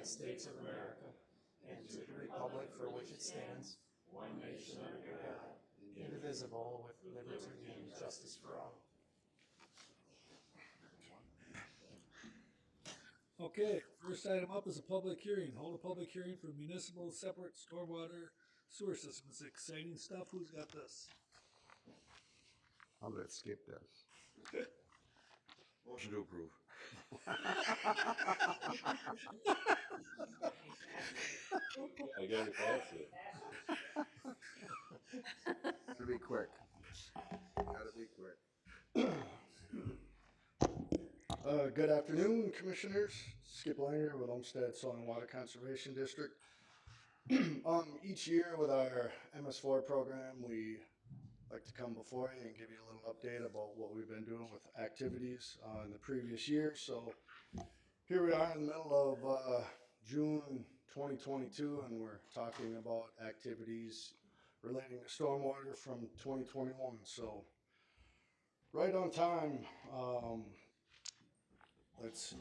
States of America and to the republic for which it stands, one nation under God, indivisible, with liberty and justice for all. Okay, first item up is a public hearing. Hold a public hearing for municipal separate stormwater sewer system. It's exciting stuff. Who's got this? I'll let Skip this. Motion to approve. I gotta pass it. Gotta be quick. Gotta be quick. Good afternoon, Commissioners. Skip Langer with Olmsted Soil and Water Conservation District. Each year with our MS4 program, we like to come before you and give you a little update about what we've been doing with activities in the previous year. So here we are in the middle of June 2022, and we're talking about activities relating to stormwater from 2021. So right on time. Let's see.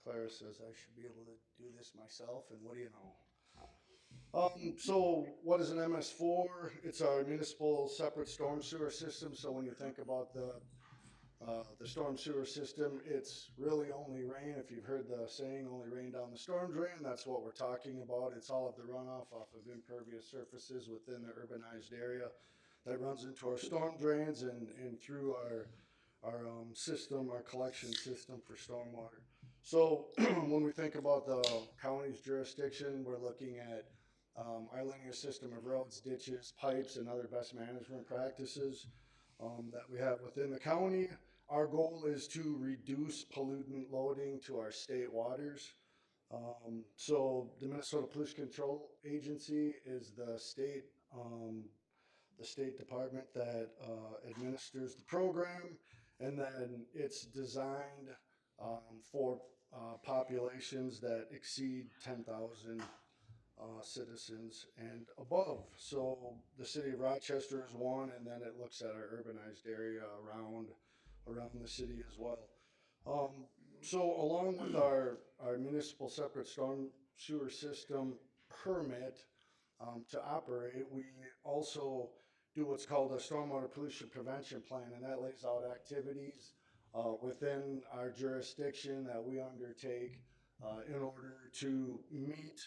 Clara says I should be able to do this myself, and what do you know? So what is an MS4? It's our municipal separate storm sewer system. So when you think about the storm sewer system, it's really only rain. If you've heard the saying, only rain down the storm drain, that's what we're talking about. It's all of the runoff off of impervious surfaces within the urbanized area that runs into our storm drains and through our system, our collection system for stormwater. So when we think about the county's jurisdiction, we're looking at our linear system of roads, ditches, pipes, and other best management practices that we have within the county. Our goal is to reduce pollutant loading to our state waters. So the Minnesota Pollution Control Agency is the state department that administers the program, and then it's designed for populations that exceed 10,000 citizens and above. So the city of Rochester is one, and then it looks at our urbanized area around the city as well. So along with our municipal separate storm sewer system permit to operate, we also do what's called a stormwater pollution prevention plan, and that lays out activities within our jurisdiction that we undertake in order to meet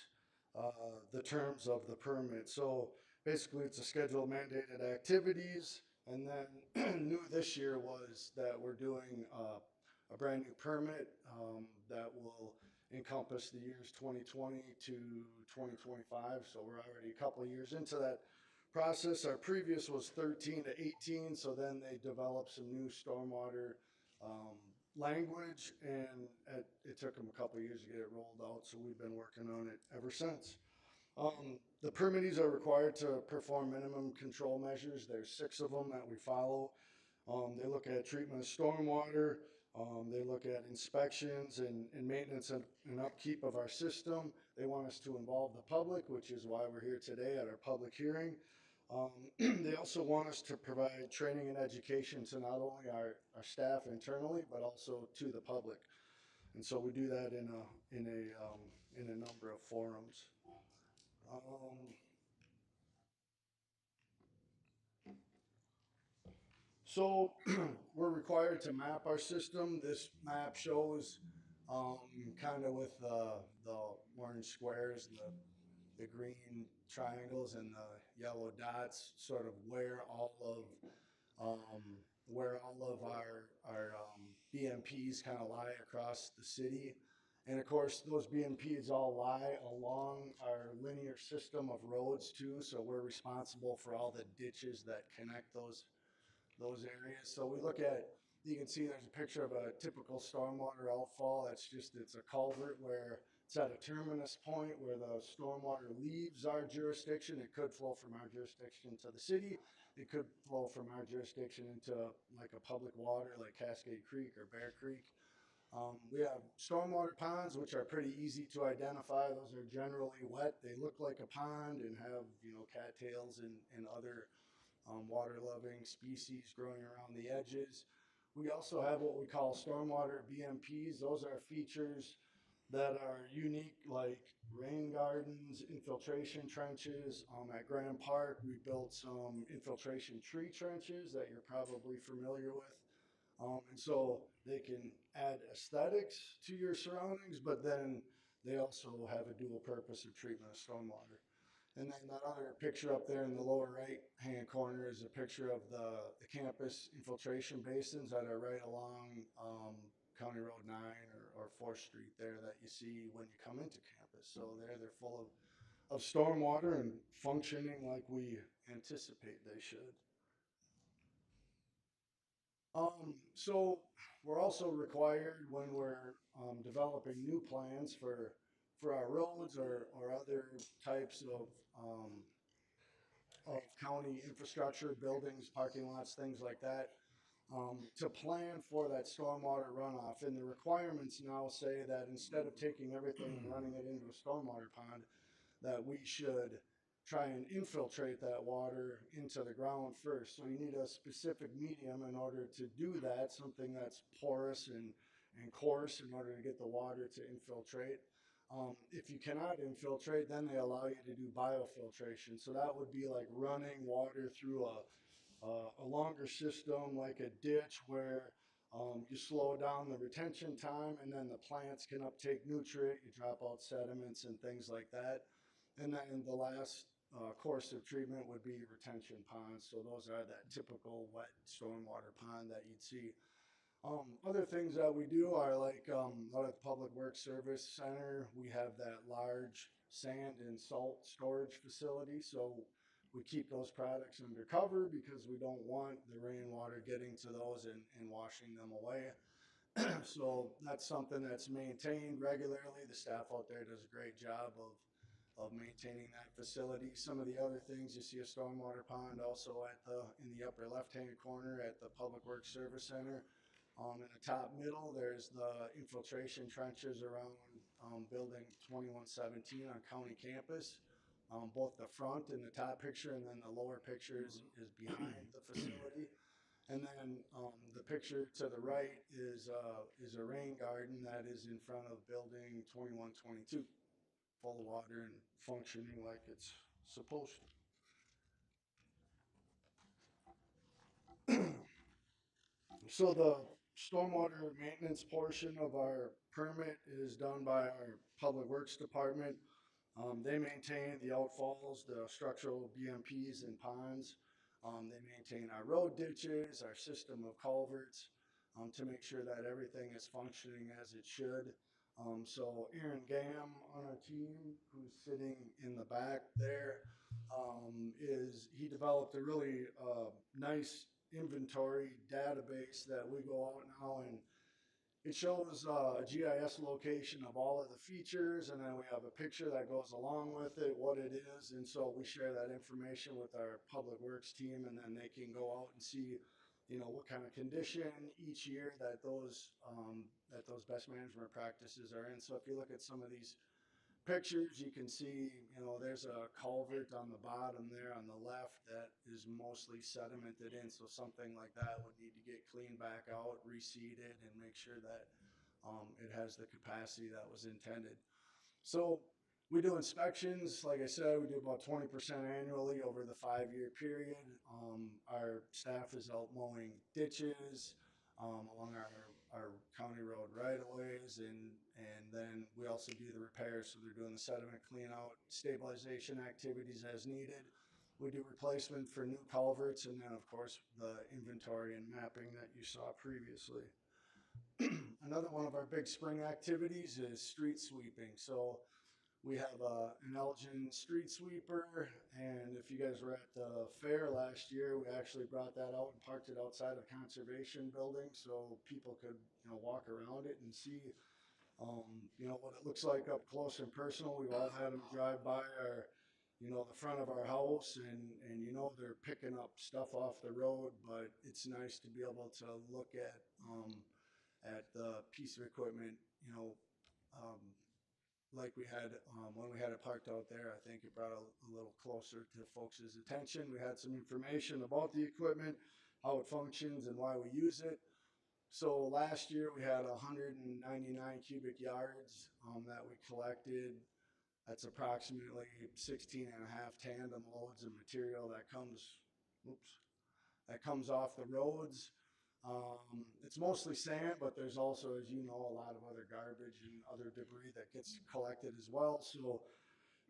the terms of the permit. So basically it's a schedule of mandated activities, and then new this year was that we're doing a brand new permit that will encompass the years 2020 to 2025. So we're already a couple of years into that process. Our previous was 13 to 18, so then they developed some new stormwater language, and it took them a couple of years to get it rolled out, so we've been working on it ever since. The permittees are required to perform minimum control measures. There's 6 of them that we follow. They look at treatment of stormwater. They look at inspections and maintenance and upkeep of our system. They want us to involve the public, which is why we're here today at our public hearing. They also want us to provide training and education to not only our staff internally, but also to the public. And so we do that in a number of forums. So we're required to map our system. This map shows kind of with the orange squares, the green triangles, and the yellow dots, sort of where all of our BMPs kind of lie across the city. And of course, those BMPs all lie along our linear system of roads too. So we're responsible for all the ditches that connect those areas. So we look at, you can see there's a picture of a typical stormwater outfall. It's a culvert where it's at a terminus point where the stormwater leaves our jurisdiction. It could flow from our jurisdiction to the city. It could flow from our jurisdiction into like a public water like Cascade Creek or Bear Creek. We have stormwater ponds, which are pretty easy to identify. Those are generally wet. They look like a pond and have, cattails and other water-loving species growing around the edges. We also have what we call stormwater BMPs. Those are features that are unique, like rain gardens, infiltration trenches. At Grand Park, we built some infiltration tree trenches that you're probably familiar with. And so they can add aesthetics to your surroundings, but then they also have a dual purpose of treatment of stormwater. And then that other picture up there in the lower right hand corner is a picture of the campus infiltration basins that are right along County Road 9 or 4th Street there that you see when you come into campus. So they're full of stormwater and functioning like we anticipate they should. So we're also required when we're developing new plans for our roads or other types of county infrastructure, buildings, parking lots, things like that, to plan for that stormwater runoff. And the requirements now say that instead of taking everything and running it into a stormwater pond, that we should try and infiltrate that water into the ground first. So you need a specific medium in order to do that, something that's porous and coarse in order to get the water to infiltrate. If you cannot infiltrate, then they allow you to do biofiltration. So that would be like running water through a longer system, like a ditch, where you slow down the retention time, and then the plants can uptake nutrient. You drop out sediments and things like that. And then the last course of treatment would be retention ponds. So those are that typical wet stormwater pond that you'd see. Other things that we do are like out at the Public Works Service Center, we have that large sand and salt storage facility. So we keep those products undercover because we don't want the rainwater getting to those and washing them away. So that's something that's maintained regularly. The staff out there does a great job of maintaining that facility. Some of the other things, you see a stormwater pond also in the upper left-hand corner at the Public Works Service Center. In the top middle, there's the infiltration trenches around building 2117 on county campus. Both the front and the top picture, and then the lower picture is behind the facility. And then the picture to the right is a rain garden that is in front of building 2122, full of water and functioning like it's supposed to. So the stormwater maintenance portion of our permit is done by our Public Works Department. They maintain the outfalls, the structural BMPs and ponds. They maintain our road ditches, our system of culverts, to make sure that everything is functioning as it should. So Aaron Gam on our team, who's sitting in the back there, he developed a really nice inventory database that we go out now, and it shows a GIS location of all of the features, and then we have a picture that goes along with it, what it is. And so we share that information with our public works team, and then they can go out and see, what kind of condition each year that those best management practices are in. So if you look at some of these pictures, you can see, there's a culvert on the bottom there on the left that is mostly sedimented in. So something like that would need to get cleaned back out, reseeded, and make sure that it has the capacity that was intended. So we do inspections. Like I said, we do about 20% annually over the 5-year period. Our staff is out mowing ditches along our county road right-of-ways, and then we also do the repairs. So they're doing the sediment clean out, stabilization activities as needed. We do replacement for new culverts, and then of course the inventory and mapping that you saw previously. Another one of our big spring activities is street sweeping. So we have an Elgin street sweeper, and if you guys were at the fair last year, we actually brought that out and parked it outside of conservation building so people could walk around it and see what it looks like up close and personal. We've all had them drive by the front of our house, and they're picking up stuff off the road, but it's nice to be able to look at the piece of equipment, like we had when we had it parked out there. I think it brought a little closer to folks' attention. We had some information about the equipment, how it functions, and why we use it. So last year we had 199 cubic yards that we collected. That's approximately 16 and a half tandem loads of material that comes off the roads. It's mostly sand, but there's also, as you know, a lot of other garbage and other debris that gets collected as well. So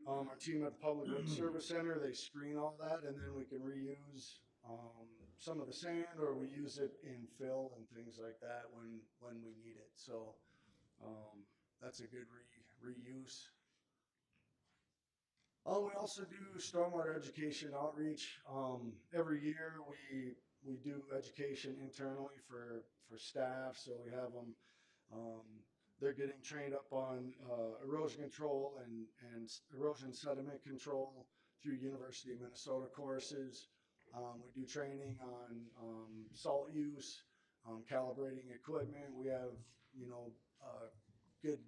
our team at the Public Works Service Center, they screen all that, and then we can reuse some of the sand, or we use it in fill and things like that when we need it. So that's a good reuse. We also do stormwater education outreach. Every year we do education internally for staff, so we have them. They're getting trained up on erosion control and erosion sediment control through University of Minnesota courses. We do training on salt use, calibrating equipment. We have, good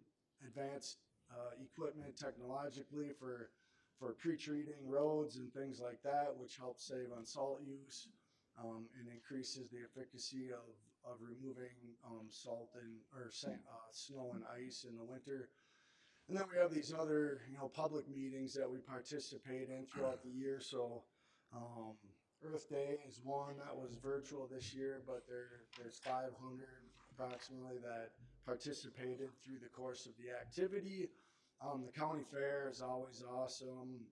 advanced equipment technologically for pre-treating roads and things like that, which helps save on salt use and increases the efficacy of removing salt or snow and ice in the winter. And then we have these other, public meetings that we participate in throughout the year. So Earth Day is one that was virtual this year, but there's 500 approximately that participated through the course of the activity. The county fair is always awesome.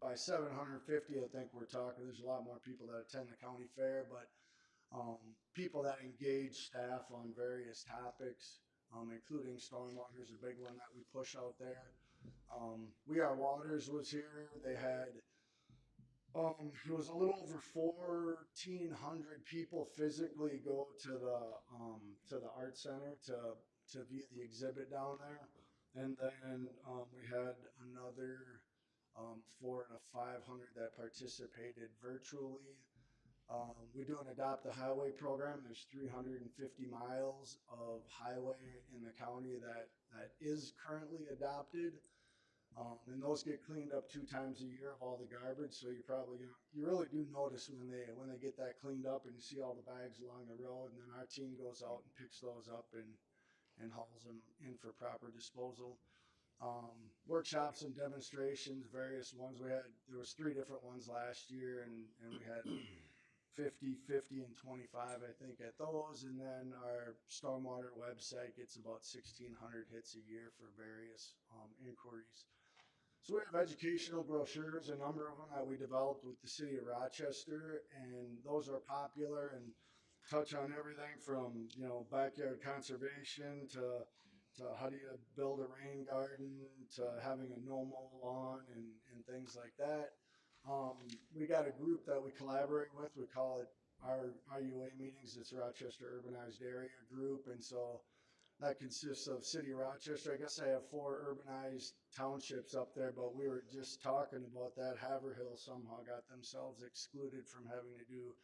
By 750, I think we're talking, there's a lot more people that attend the county fair, but people that engage staff on various topics, including stormwater is a big one that we push out there. We Are Waters was here. They had, it was a little over 1,400 people physically go to the art center to view the exhibit down there. And then we had another 400 to 500 that participated virtually. We do an Adopt a Highway program. There's 350 miles of highway in the county that is currently adopted. And those get cleaned up 2 times a year of all the garbage. So you really do notice when they get that cleaned up and you see all the bags along the road. And then our team goes out and picks those up and hauls them in for proper disposal. Workshops and demonstrations, various ones. There was 3 different ones last year, and we had 50, 50, and 25, I think, at those. And then our stormwater website gets about 1,600 hits a year for various inquiries. So we have educational brochures, a number of them that we developed with the city of Rochester, and those are popular and touch on everything from, backyard conservation to how do you build a rain garden to having a no-mow lawn and things like that. We got a group that we collaborate with. We call it our RUA meetings. It's Rochester Urbanized Area Group. And so that consists of City of Rochester. I guess I have 4 urbanized townships up there, but we were just talking about that. Haverhill somehow got themselves excluded from having to do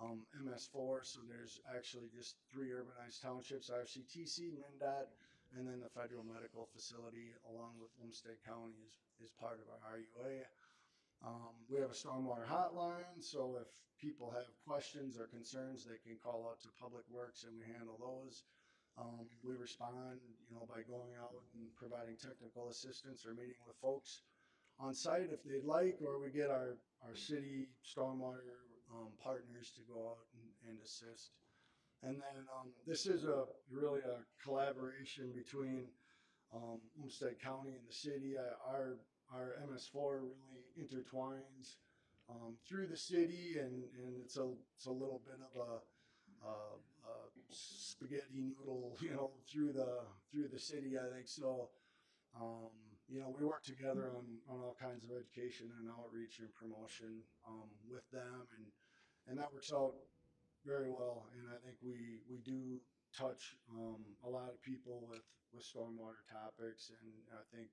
MS4. So there's actually just 3 urbanized townships, RCTC, MnDOT, and then the federal medical facility along with Olmsted County is part of our RUA. We have a stormwater hotline, so if people have questions or concerns, they can call out to Public Works and we handle those. We respond, by going out and providing technical assistance or meeting with folks on site if they'd like, or we get our city stormwater partners to go out and assist. And then this is really a collaboration between Olmsted County and the city. Our MS4 really intertwines through the city, and it's a little bit of a spaghetti noodle, through the city, I think. So, we work together on all kinds of education and outreach and promotion with them, and that works out very well. And I think we do touch a lot of people with stormwater topics, and I think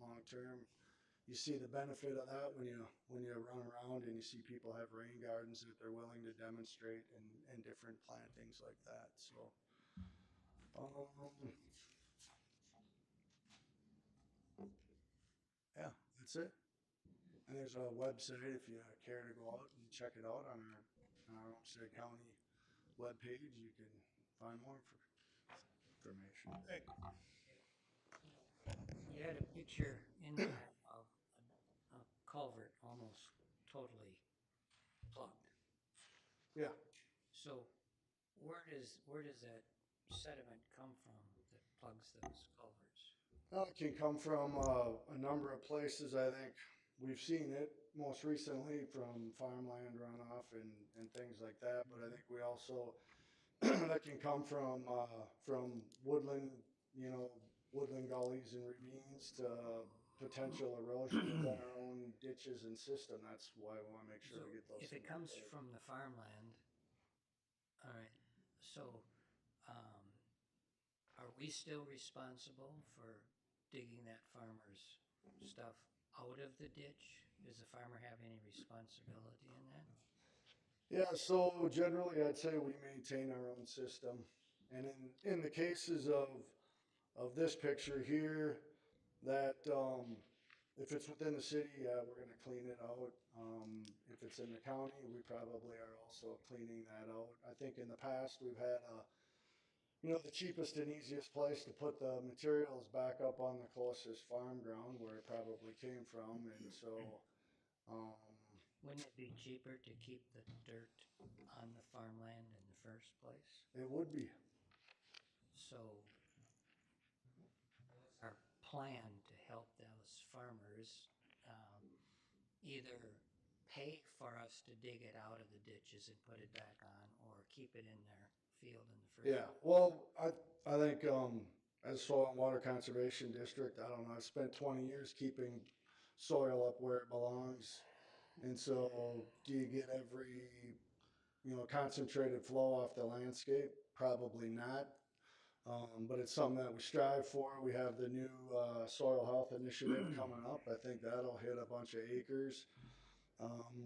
long term you see the benefit of that when you run around and you see people have rain gardens that they're willing to demonstrate and different plantings like that. So yeah, that's it. And there's a website if you care to go out and check it out on our Olmsted County webpage, you can find more information. Hey, You had a picture in there of a culvert almost totally plugged. Yeah. So where does that sediment come from that plugs those culverts? Well, it can come from a number of places. I think we've seen it most recently from farmland runoff and things like that. But I think we also that can come from woodland, you know, woodland gullies and ravines to potential erosion within our own ditches and system. That's why we want to make sure So we get those. if it things comes right. from the farmland, all right, so um, are we still responsible for digging that farmer's stuff out of the ditch? Does the farmer have any responsibility in that? Yeah, so generally I'd say we maintain our own system. And in the cases of this picture here, that if it's within the city, yeah, we're gonna clean it out. If it's in the county, we probably are also cleaning that out. I think in the past, we've had the cheapest and easiest place to put the materials back up on the closest farm ground where it probably came from. And so, um, Wouldn't it be cheaper to keep the dirt on the farmland in the first place? it would be. So our plan to help those farmers either pay for us to dig it out of the ditches and put it back on, or keep it in their field in the first Yeah, place. well, I think as soil and water conservation district, I don't know. I spent 20 years keeping soil up where it belongs, and so do you get every concentrated flow off the landscape? Probably not. But it's something that we strive for. We have the new soil health initiative coming up. I think that'll hit a bunch of acres.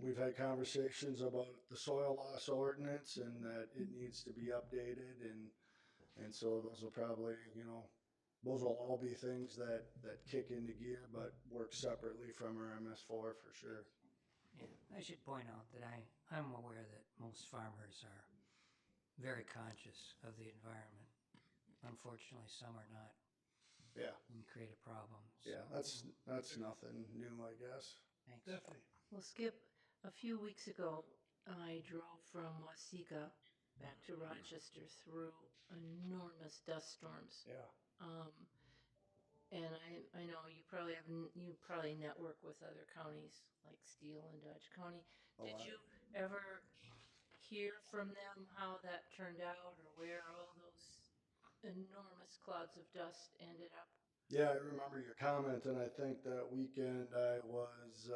We've had conversations about the soil loss ordinance and that it needs to be updated, and so those will probably, those will all be things that kick into gear, but work separately from our MS4 for sure. Yeah, I should point out that I'm aware that most farmers are very conscious of the environment. Unfortunately, some are not Yeah, and create a problem. So, yeah, that's nothing new, I guess. thanks. definitely. Well, Skip, a few weeks ago, I drove from Waseca back to Rochester through enormous dust storms. Yeah. Um, and I know you probably network with other counties like Steele and Dodge County. A Did lot. you ever hear from them how that turned out, or where all those enormous clouds of dust ended up? Yeah, I remember your comment, and I think that weekend I was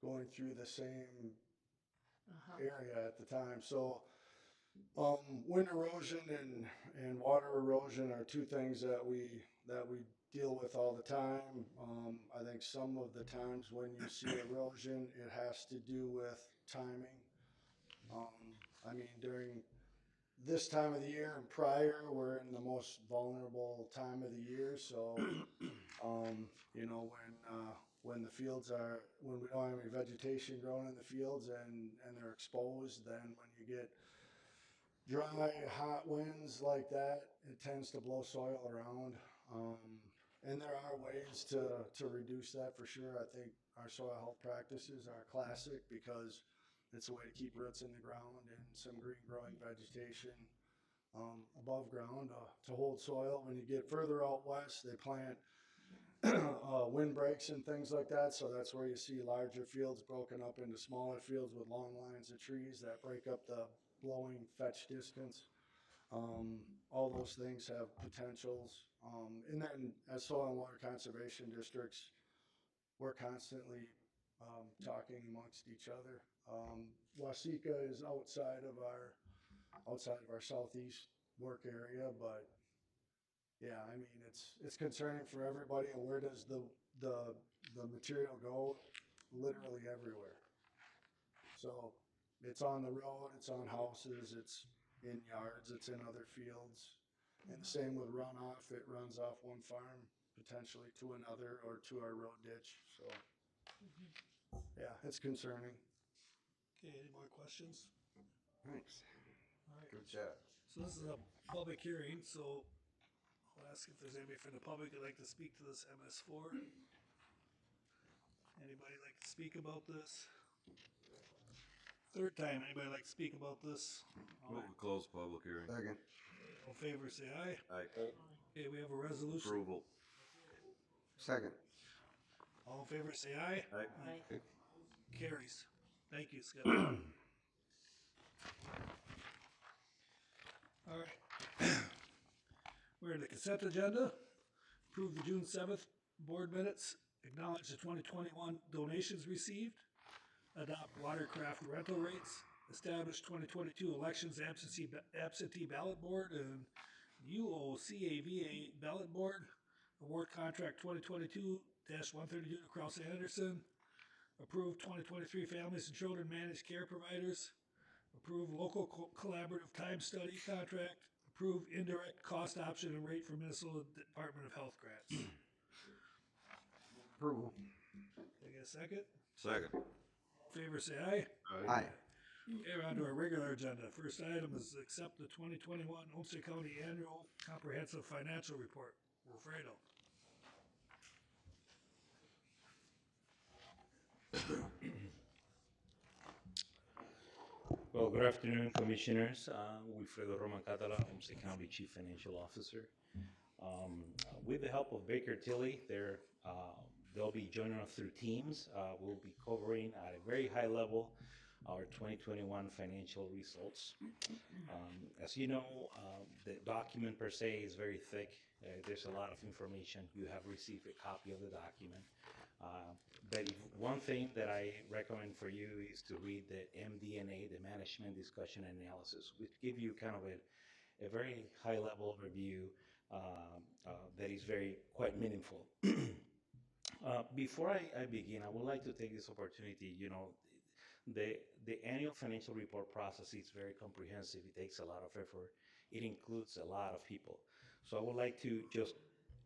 going through the same Uh-huh. area at the time. So, wind erosion and water erosion are two things that we deal with all the time. I think some of the times when you see erosion, it has to do with timing. I mean, during this time of the year and prior, we're in the most vulnerable time of the year. So, when the fields when we don't have any vegetation growing in the fields and they're exposed, then when you get dry, hot winds like that, it tends to blow soil around. And there are ways to reduce that for sure. I think our soil health practices are classic because it's a way to keep roots in the ground and some green growing vegetation above ground to hold soil. When you get further out west, they plant windbreaks and things like that. So that's where you see larger fields broken up into smaller fields with long lines of trees that break up the blowing fetch distance. All those things have potentials. And then as soil and water conservation districts, we're constantly talking amongst each other. Waseca is outside of our southeast work area, but yeah, I mean it's concerning for everybody. And where does the material go? Literally everywhere. So it's on the road, it's on houses, it's in yards, it's in other fields. And the same with runoff. It runs off one farm potentially to another or to our road ditch. So yeah, it's concerning. Okay, any more questions? Thanks. Good chat. So this is a public hearing, so I'll ask if there's anybody from the public that'd like to speak to this MS4. Anybody like to speak about this? Third time, anybody like to speak about this? Move to close public hearing. Second. All in favor, say aye. Aye. Okay, we have a resolution. Approval. Second. All in favor, say aye. Aye. Aye. Carries. Thank you, Scott. All right. We're in the consent agenda. Approve the June 7th board minutes. Acknowledge the 2021 donations received. Adopt watercraft rental rates. Establish 2022 elections absentee ballot board and UOCAVA ballot board. Award contract 2022-132 to Krause Anderson. Approve 2023 Families and Children Managed Care Providers. Approve local collaborative time study contract. Approve indirect cost option and rate for Minnesota Department of Health grants. Approval. Can I get a second? Second. Favor say aye. Aye. Okay, we're on to our regular agenda. First item is accept the 2021 Olmsted County Annual Comprehensive Financial Report. Wilfredo. Well, good afternoon, Commissioners. Wilfredo Roman Catala, Olmsted County Chief Financial Officer. With the help of Baker Tilly, they'll be joining us through teams. We'll be covering at a very high level our 2021 financial results. As you know, the document per se is very thick. There's a lot of information. You have received a copy of the document. But one thing that I recommend for you is to read the MD&A, the Management Discussion and Analysis, which give you kind of a very high-level review that is quite meaningful. Before I begin, I would like to take this opportunity. You know, the annual financial report process is very comprehensive. It takes a lot of effort. It includes a lot of people. So I would like to just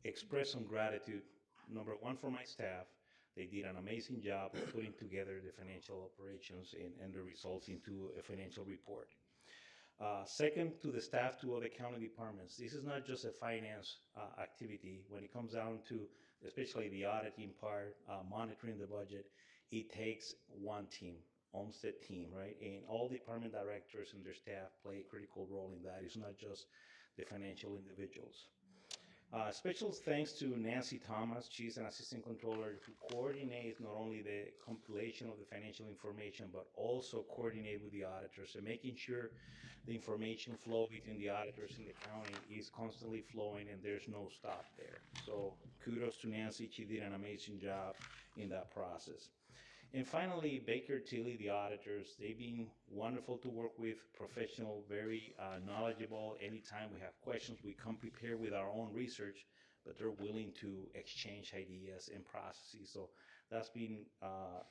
express some gratitude. Number one, for my staff. They did an amazing job of putting together the financial operations and the results into a financial report. Second, to the staff, to other county departments. This is not just a finance activity. When it comes down to, especially the auditing part, monitoring the budget, it takes one team, Olmsted team, right? And all department directors and their staff play a critical role in that. It's not just the financial individuals. Special thanks to Nancy Thomas. She's an assistant controller who coordinates not only the compilation of the financial information, but also coordinate with the auditors and making sure the information flow between the auditors and the county is constantly flowing and there's no stop there. So kudos to Nancy. She did an amazing job in that process. And finally, Baker Tilly, the auditors, they've been wonderful to work with, professional, very knowledgeable. Anytime we have questions, we come prepared with our own research, but they're willing to exchange ideas and processes. So that's been an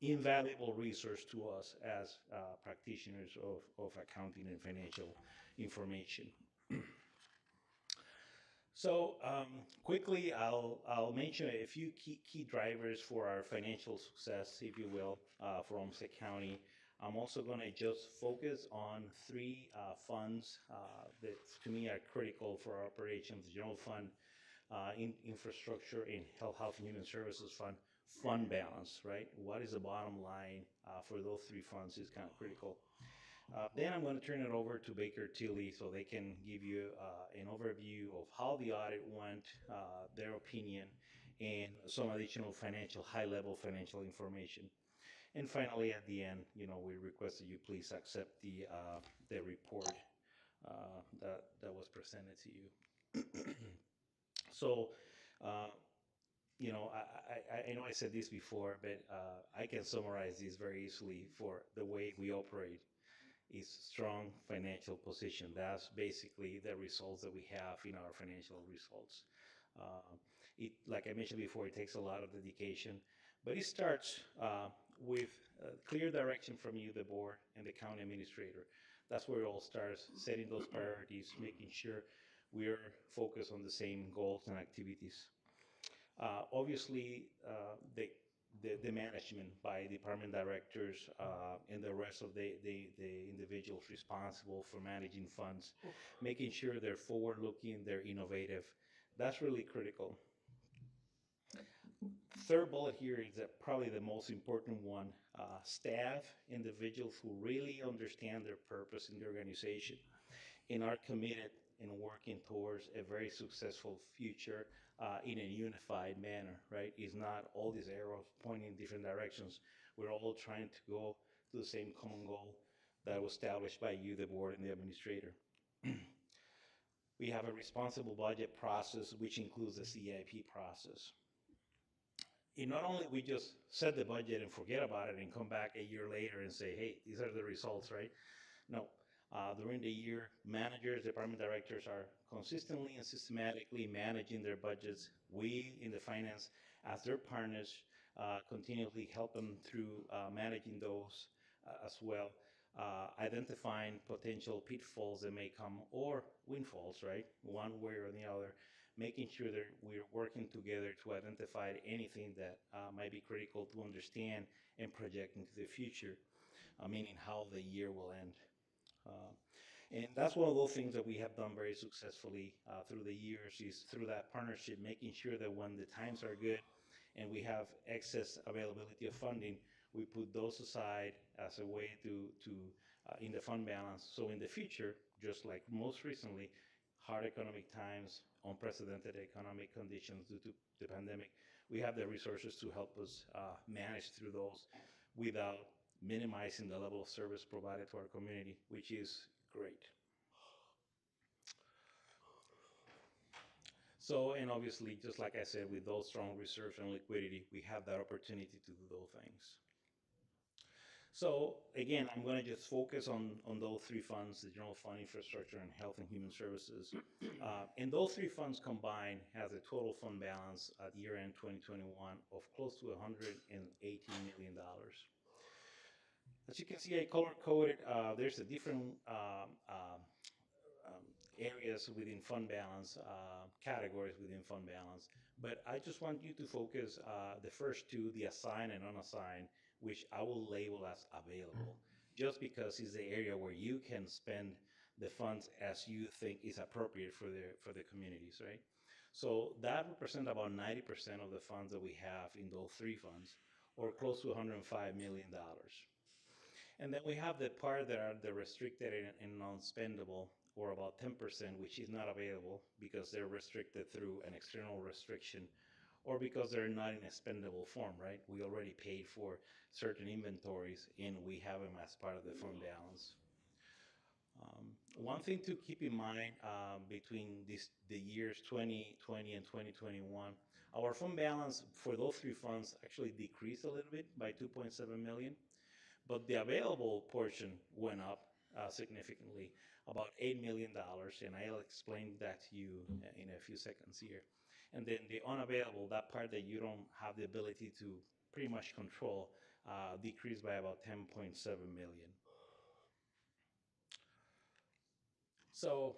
invaluable resource to us as practitioners of accounting and financial information. So quickly, I'll mention a few key drivers for our financial success, if you will, for Olmsted County. I'm also going to just focus on three funds that to me are critical for our operations: General Fund, Infrastructure, and Health and Human Services Fund balance, right? What is the bottom line for those three funds is kind of critical. Then I'm going to turn it over to Baker Tilly so they can give you an overview of how the audit went, their opinion, and some additional high-level financial information. And finally, at the end, you know, we request that you please accept the report that was presented to you. So, you know, I know I said this before, but I can summarize this very easily for the way we operate. Is strong financial position. That's basically the results that we have in our financial results. Like I mentioned before, it takes a lot of dedication, but it starts with clear direction from you, the board, and the county administrator. That's where it all starts, setting those priorities, making sure we're focused on the same goals and activities. Obviously, the management by department directors and the rest of the individuals responsible for managing funds, making sure they're forward-looking, they're innovative. That's really critical. Third bullet here is that probably the most important one. Staff, individuals who really understand their purpose in the organization and are committed and working towards a very successful future in a unified manner, right? It's not all these arrows pointing in different directions. We're all trying to go to the same common goal that was established by you, the board, and the administrator. We have a responsible budget process, which includes the CIP process. And not only we just set the budget and forget about it and come back a year later and say, hey, these are the results, right? No. During the year, managers, department directors are consistently and systematically managing their budgets. We in the finance, as their partners, continually help them through managing those as well, identifying potential pitfalls that may come or windfalls, right? One way or the other, making sure that we're working together to identify anything that might be critical to understand and project into the future, meaning how the year will end. And that's one of those things that we have done very successfully through the years, is through that partnership, making sure that when the times are good and we have excess availability of funding, we put those aside as a way to in the fund balance. So in the future, just like most recently, hard economic times, unprecedented economic conditions due to the pandemic, we have the resources to help us manage through those without minimizing the level of service provided to our community, which is great. So, and obviously, just like I said, with those strong reserves and liquidity, we have that opportunity to do those things. So again, I'm going to just focus on those three funds: the general fund, infrastructure, and health and human services. And those three funds combined has a total fund balance at year-end 2021 of close to $118 million. As you can see, I color-coded. There's a different areas within fund balance, categories within fund balance. But I just want you to focus the first two, the assigned and unassigned, which I will label as available, just because it's the area where you can spend the funds as you think is appropriate for the communities, right? So that represents about 90% of the funds that we have in those three funds, or close to $105 million. And then we have the part that are the restricted and non-spendable, or about 10%, which is not available because they're restricted through an external restriction, or because they're not in a spendable form, right? We already paid for certain inventories and we have them as part of the fund balance. One thing to keep in mind between the years 2020 and 2021, our fund balance for those three funds actually decreased a little bit by 2.7 million, but the available portion went up significantly, about $8 million, and I'll explain that to you in a few seconds here. And then the unavailable, that part that you don't have the ability to pretty much control, decreased by about 10.7 million. So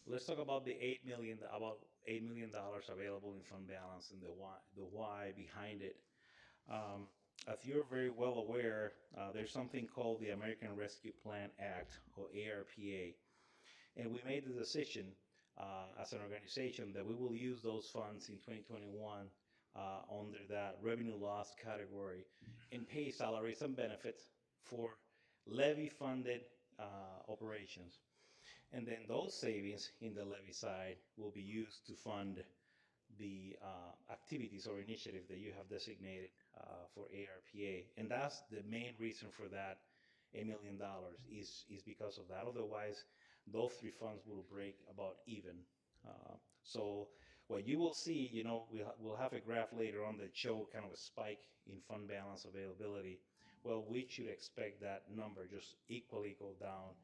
let's talk about the $8 million available in fund balance and the why behind it. As you're very well aware, there's something called the American Rescue Plan Act, or ARPA. And we made the decision as an organization that we will use those funds in 2021 under that revenue loss category and pay salaries and benefits for levy-funded operations. And then those savings in the levy side will be used to fund the activities or initiatives that you have designated for ARPA. And that's the main reason for that $1 million is because of that. Otherwise, those three funds will break about even. So what you will see, you know, we'll have a graph later on that show kind of a spike in fund balance availability. Well, we should expect that number just equally go down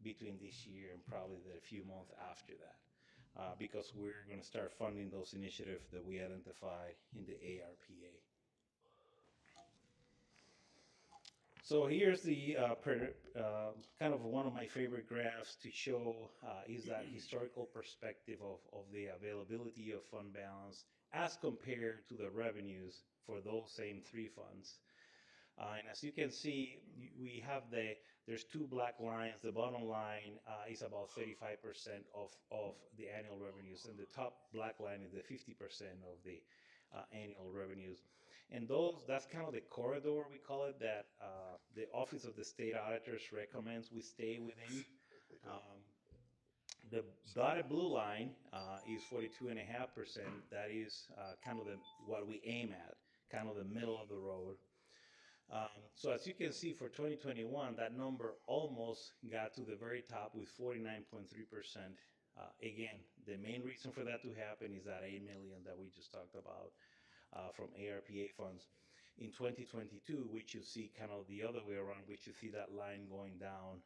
between this year and probably the few months after that, because we're going to start funding those initiatives that we identified in the ARPA. So here's the kind of one of my favorite graphs to show is that historical perspective of the availability of fund balance as compared to the revenues for those same three funds. And as you can see, we have there's two black lines. The bottom line is about 35% of the annual revenues, and the top black line is the 50% of the annual revenues. And that's kind of the corridor, we call it, that the Office of the State Auditors recommends we stay within. Um, the dotted blue line is 42.5%. That is kind of what we aim at, kind of the middle of the road. So as you can see for 2021, that number almost got to the very top with 49.3%. Again, the main reason for that to happen is that 8 million that we just talked about from ARPA funds. In 2022, we should see kind of the other way around. We should see that line going down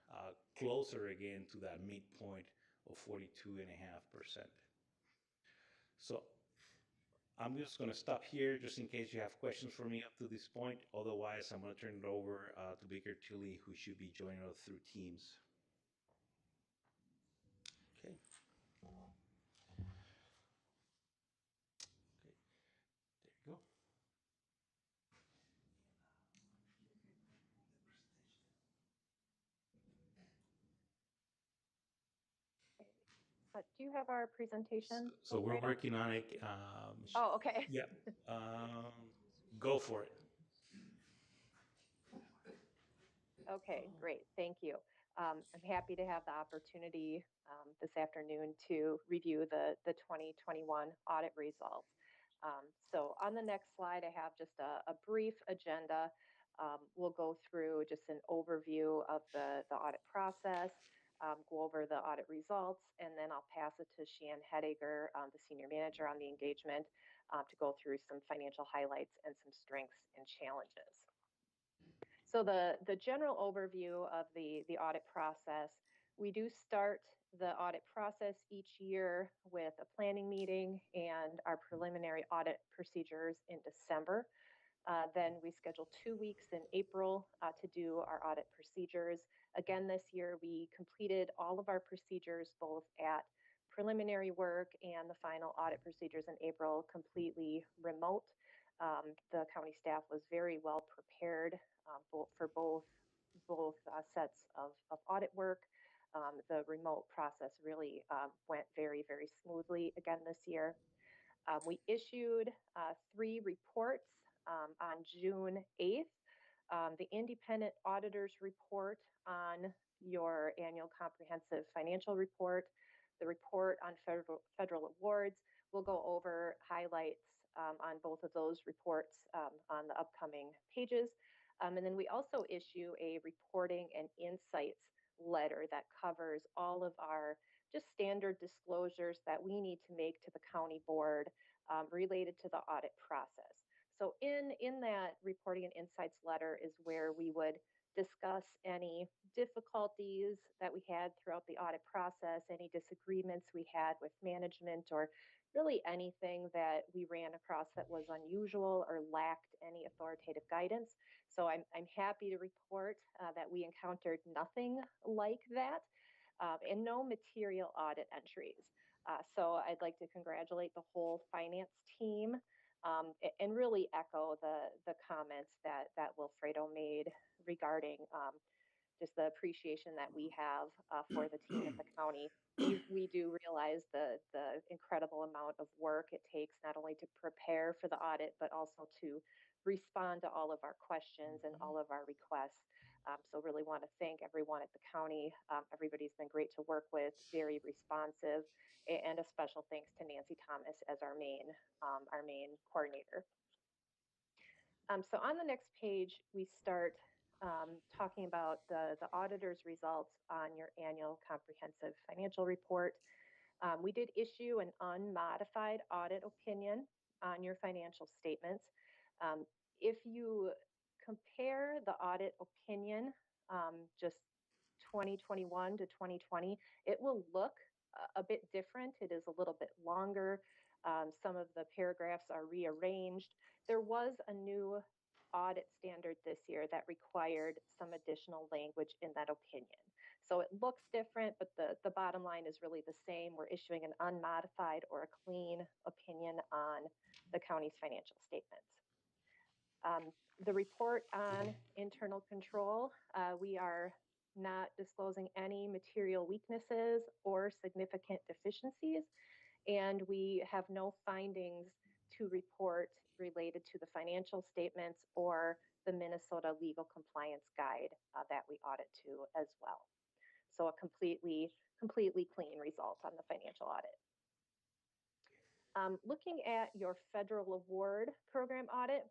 closer again to that midpoint of 42.5%. So I'm just going to stop here just in case you have questions for me up to this point. Otherwise, I'm going to turn it over to Baker Tilly, who should be joining us through Teams. Okay. Okay. There you go. Do you have our presentation? So we're working on it. Oh, okay. Yeah. Go for it. Okay, great. Thank you. I'm happy to have the opportunity this afternoon to review the 2021 audit results. So on the next slide, I have just a brief agenda. We'll go through just an overview of the audit process, go over the audit results, and then I'll pass it to Sheann Hediger, the Senior Manager on the engagement, to go through some financial highlights and some strengths and challenges. So the general overview of the audit process, we do start the audit process each year with a planning meeting and our preliminary audit procedures in December. Then we schedule 2 weeks in April to do our audit procedures. Again, this year we completed all of our procedures, both at preliminary work and the final audit procedures in April, completely remote. The county staff was very well prepared for both sets of audit work. The remote process really went very, very smoothly again this year. We issued 3 reports on June 8th. The independent auditor's report on your annual comprehensive financial report, the report on federal awards. We'll go over highlights on both of those reports on the upcoming pages. And then we also issue a reporting and insights letter that covers all of our just standard disclosures that we need to make to the county board related to the audit process. So in that reporting and insights letter is where we would discuss any difficulties that we had throughout the audit process, any disagreements we had with management, or really anything that we ran across that was unusual or lacked any authoritative guidance. So I'm happy to report that we encountered nothing like that and no material audit entries. So I'd like to congratulate the whole finance team and really echo the comments that Wilfredo made regarding just the appreciation that we have for the team at the county. We do realize the incredible amount of work it takes not only to prepare for the audit, but also to respond to all of our questions and all of our requests. So really want to thank everyone at the county. Everybody's been great to work with, very responsive, and a special thanks to Nancy Thomas as our main coordinator. So on the next page, we start talking about the auditor's results on your annual comprehensive financial report. We did issue an unmodified audit opinion on your financial statements. If you compare the audit opinion, just 2021 to 2020, it will look a bit different. It is a little bit longer. Some of the paragraphs are rearranged. There was a new audit standard this year that required some additional language in that opinion. So it looks different, but the bottom line is really the same. We're issuing an unmodified or a clean opinion on the county's financial statements. The report on internal control, we are not disclosing any material weaknesses or significant deficiencies, and we have no findings to report related to the financial statements or the Minnesota Legal Compliance Guide that we audit to as well. So a completely clean result on the financial audit. Looking at your federal award program audit,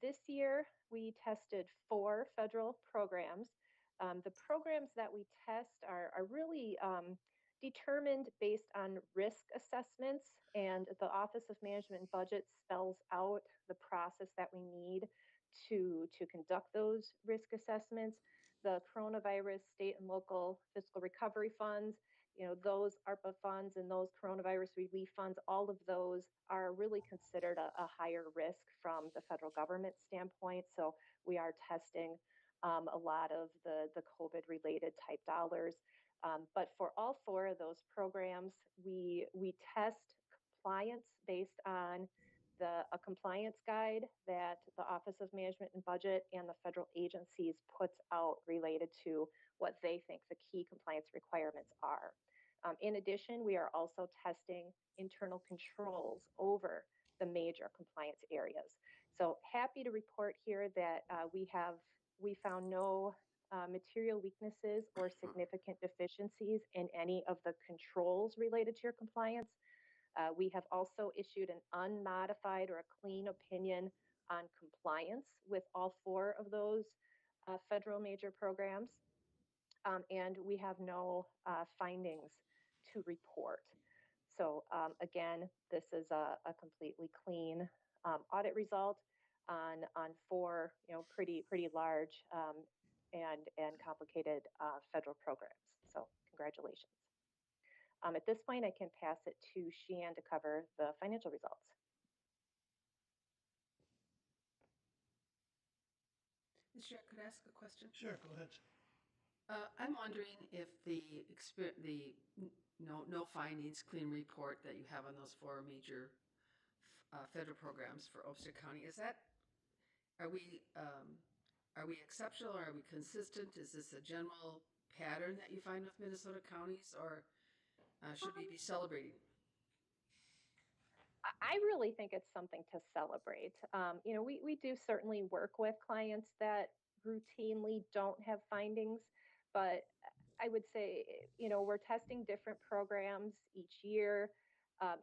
this year we tested 4 federal programs. The programs that we test are really determined based on risk assessments, and the Office of Management and Budget spells out the process that we need to conduct those risk assessments. The coronavirus state and local fiscal recovery funds, those ARPA funds and those coronavirus relief funds, all of those are really considered a higher risk from the federal government standpoint. So we are testing a lot of the COVID related type dollars. But for all 4 of those programs, we test compliance based on a compliance guide that the Office of Management and Budget and the federal agencies puts out related to what they think the key compliance requirements are. In addition, we are also testing internal controls over the major compliance areas. So happy to report here that we found no material weaknesses or significant deficiencies in any of the controls related to your compliance. We have also issued an unmodified or a clean opinion on compliance with all 4 of those federal major programs. And we have no findings to report. So again, this is a completely clean audit result on 4 pretty large and complicated federal programs. So congratulations. At this point, I can pass it to Sheann to cover the financial results. Ms. Chair, could I ask a question? Sure, go ahead. I'm wondering if the no findings clean report that you have on those 4 major federal programs for Olmsted County, are we exceptional? Are we consistent? Is this a general pattern that you find with Minnesota counties, or should we be celebrating? I really think it's something to celebrate. We do certainly work with clients that routinely don't have findings, but I would say, we're testing different programs each year.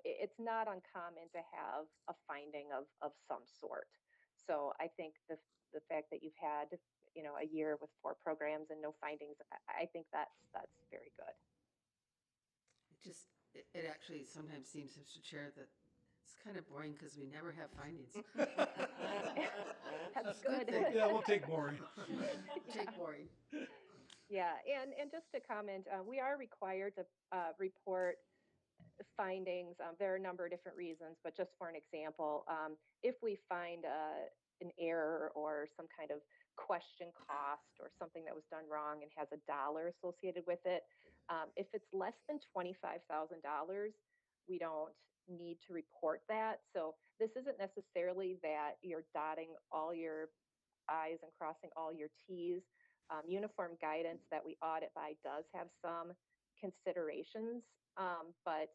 It's not uncommon to have a finding of some sort. So I think the fact that you've had, a year with 4 programs and no findings, I think that's very good. It actually sometimes seems, Mr. Chair, that it's kind of boring because we never have findings. That's good. Yeah, we'll take boring. Take boring. Yeah, and just to comment, we are required to report findings. There are a number of different reasons, but just for an example, if we find an error or some kind of question cost or something that was done wrong and has a dollar associated with it, if it's less than $25,000, we don't need to report that. So this isn't necessarily that you're dotting all your I's and crossing all your T's. Uniform guidance that we audit by does have some considerations, but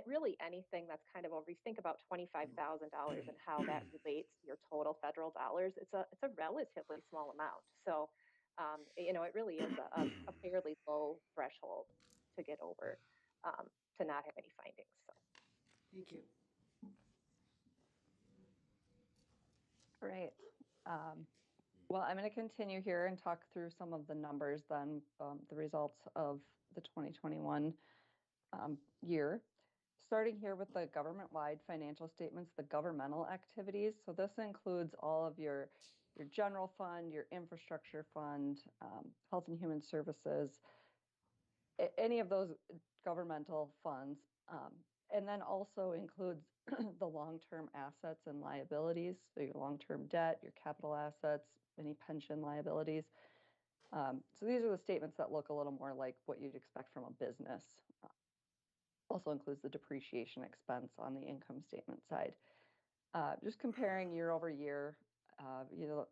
really anything that's kind of over, you think about $25,000 and how that relates to your total federal dollars, it's a relatively small amount. So, it really is a fairly low threshold to get over to not have any findings. So. Thank you. Great. Well, I'm going to continue here and talk through some of the numbers then, the results of the 2021 year. Starting here with the government-wide financial statements, the governmental activities. So this includes all of your general fund, your infrastructure fund, health and human services, any of those governmental funds. And then also includes the long-term assets and liabilities, so your long-term debt, your capital assets, any pension liabilities. So these are the statements that look a little more like what you'd expect from a business. Also includes the depreciation expense on the income statement side. Just comparing year over year,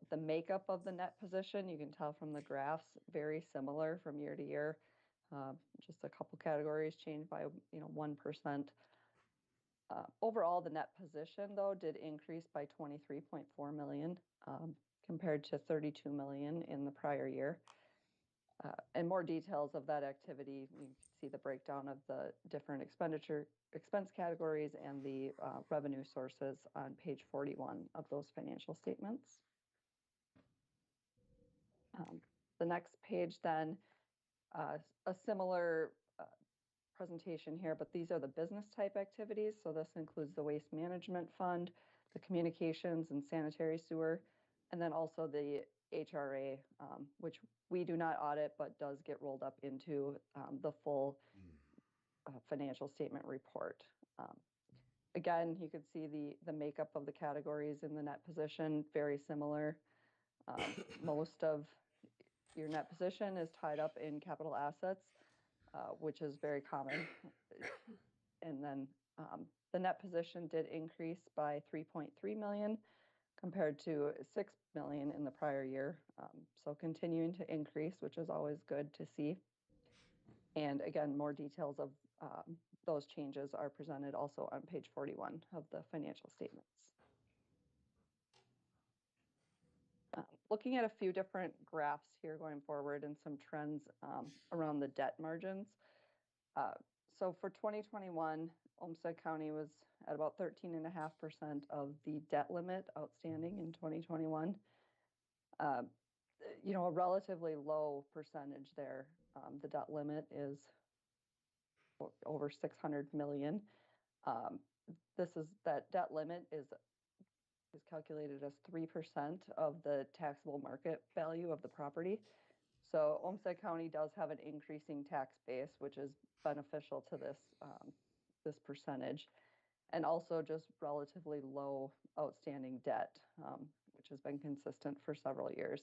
the makeup of the net position, you can tell from the graphs, very similar from year to year. Just a couple categories changed by 1%. Overall, the net position, though, did increase by $23.4 million compared to $32 million in the prior year. And more details of that activity, you can see the breakdown of the different expense categories and the revenue sources on page 41 of those financial statements. The next page then, a similar presentation here, but these are the business type activities. So this includes the waste management fund, the communications and sanitary sewer, and then also the HRA, which we do not audit, but does get rolled up into the full financial statement report. Again, you can see the makeup of the categories in the net position, very similar. Most of your net position is tied up in capital assets, which is very common. And then the net position did increase by $3.3 million compared to $6 million in the prior year. So continuing to increase, which is always good to see. And again, more details of those changes are presented also on page 41 of the financial statements. Looking at a few different graphs here going forward and some trends around the debt margins. So for 2021, Olmsted County was at about 13.5% of the debt limit outstanding in 2021. A relatively low percentage there. The debt limit is over $600 million. That debt limit is calculated as 3% of the taxable market value of the property. So Olmsted County does have an increasing tax base, which is beneficial to this percentage, and also just relatively low outstanding debt, which has been consistent for several years.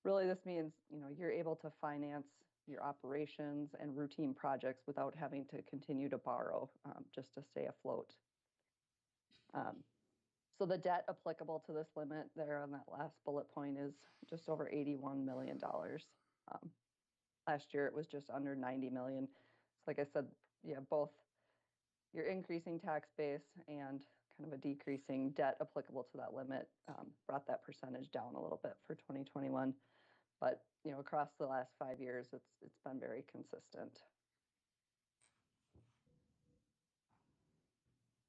Really, this means you're able to finance your operations and routine projects without having to continue to borrow just to stay afloat. So the debt applicable to this limit there on that last bullet point is just over $81 million. Last year it was just under $90 million. So like I said, both your increasing tax base and kind of a decreasing debt applicable to that limit brought that percentage down a little bit for 2021. But across the last 5 years, it's been very consistent.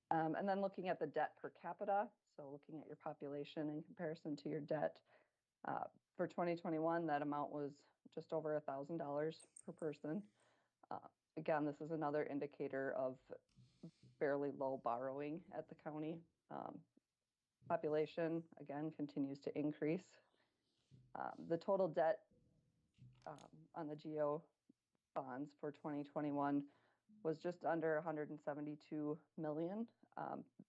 And then looking at the debt per capita, so looking at your population in comparison to your debt, for 2021, that amount was just over $1,000 per person. Again, this is another indicator of fairly low borrowing at the county. Population, again, continues to increase. The total debt on the GO bonds for 2021 was just under $172 million.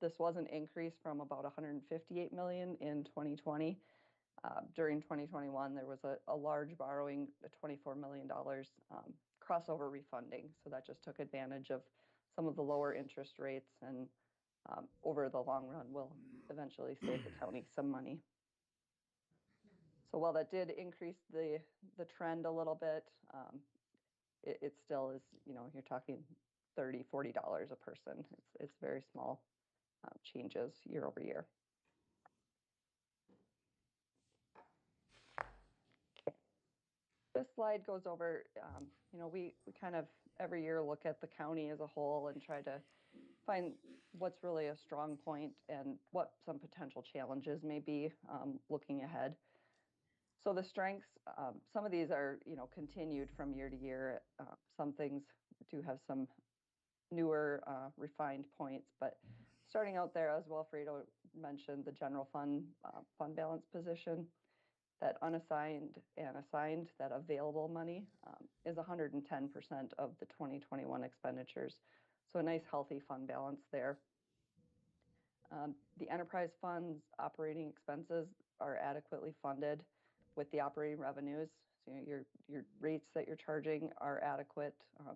This was an increase from about $158 million in 2020. During 2021, there was a large borrowing, $24 million crossover refunding. So that just took advantage of some of the lower interest rates and over the long run will eventually save the county some money. So while that did increase the trend a little bit, it still is, you're talking $30, $40 a person. It's very small changes year over year. This slide goes over, we kind of every year look at the county as a whole and try to find what's really a strong point and what some potential challenges may be looking ahead. So the strengths, some of these are, continued from year to year. Some things do have some newer refined points, but starting out there, as Wilfredo mentioned, the general fund balance position, that unassigned and assigned, that available money is 110% of the 2021 expenditures. So a nice healthy fund balance there. The enterprise fund's operating expenses are adequately funded with the operating revenues. So your rates that you're charging are adequate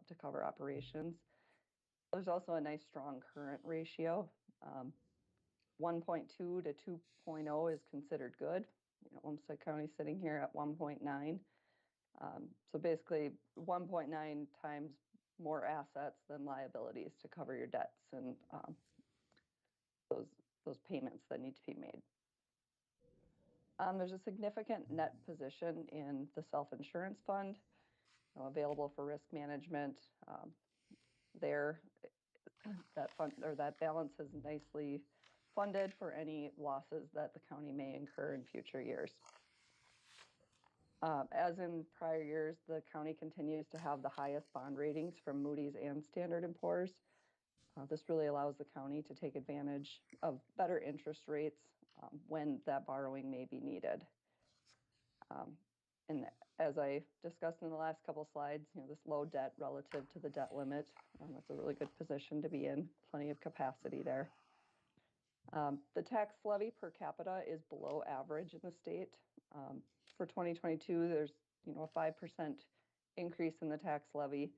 to cover operations. There's also a nice strong current ratio. 1.2 to 2.0 is considered good. Olmsted County sitting here at 1.9. So basically 1.9 times more assets than liabilities to cover your debts and those payments that need to be made. There's a significant net position in the self-insurance fund available for risk management. There, that fund or that balance is nicely funded for any losses that the county may incur in future years. As in prior years, the county continues to have the highest bond ratings from Moody's and Standard & Poor's. This really allows the county to take advantage of better interest rates when that borrowing may be needed. And as I discussed in the last couple slides, this low debt relative to the debt limit, that's a really good position to be in, plenty of capacity there. The tax levy per capita is below average in the state. For 2022, there's a 5% increase in the tax levy.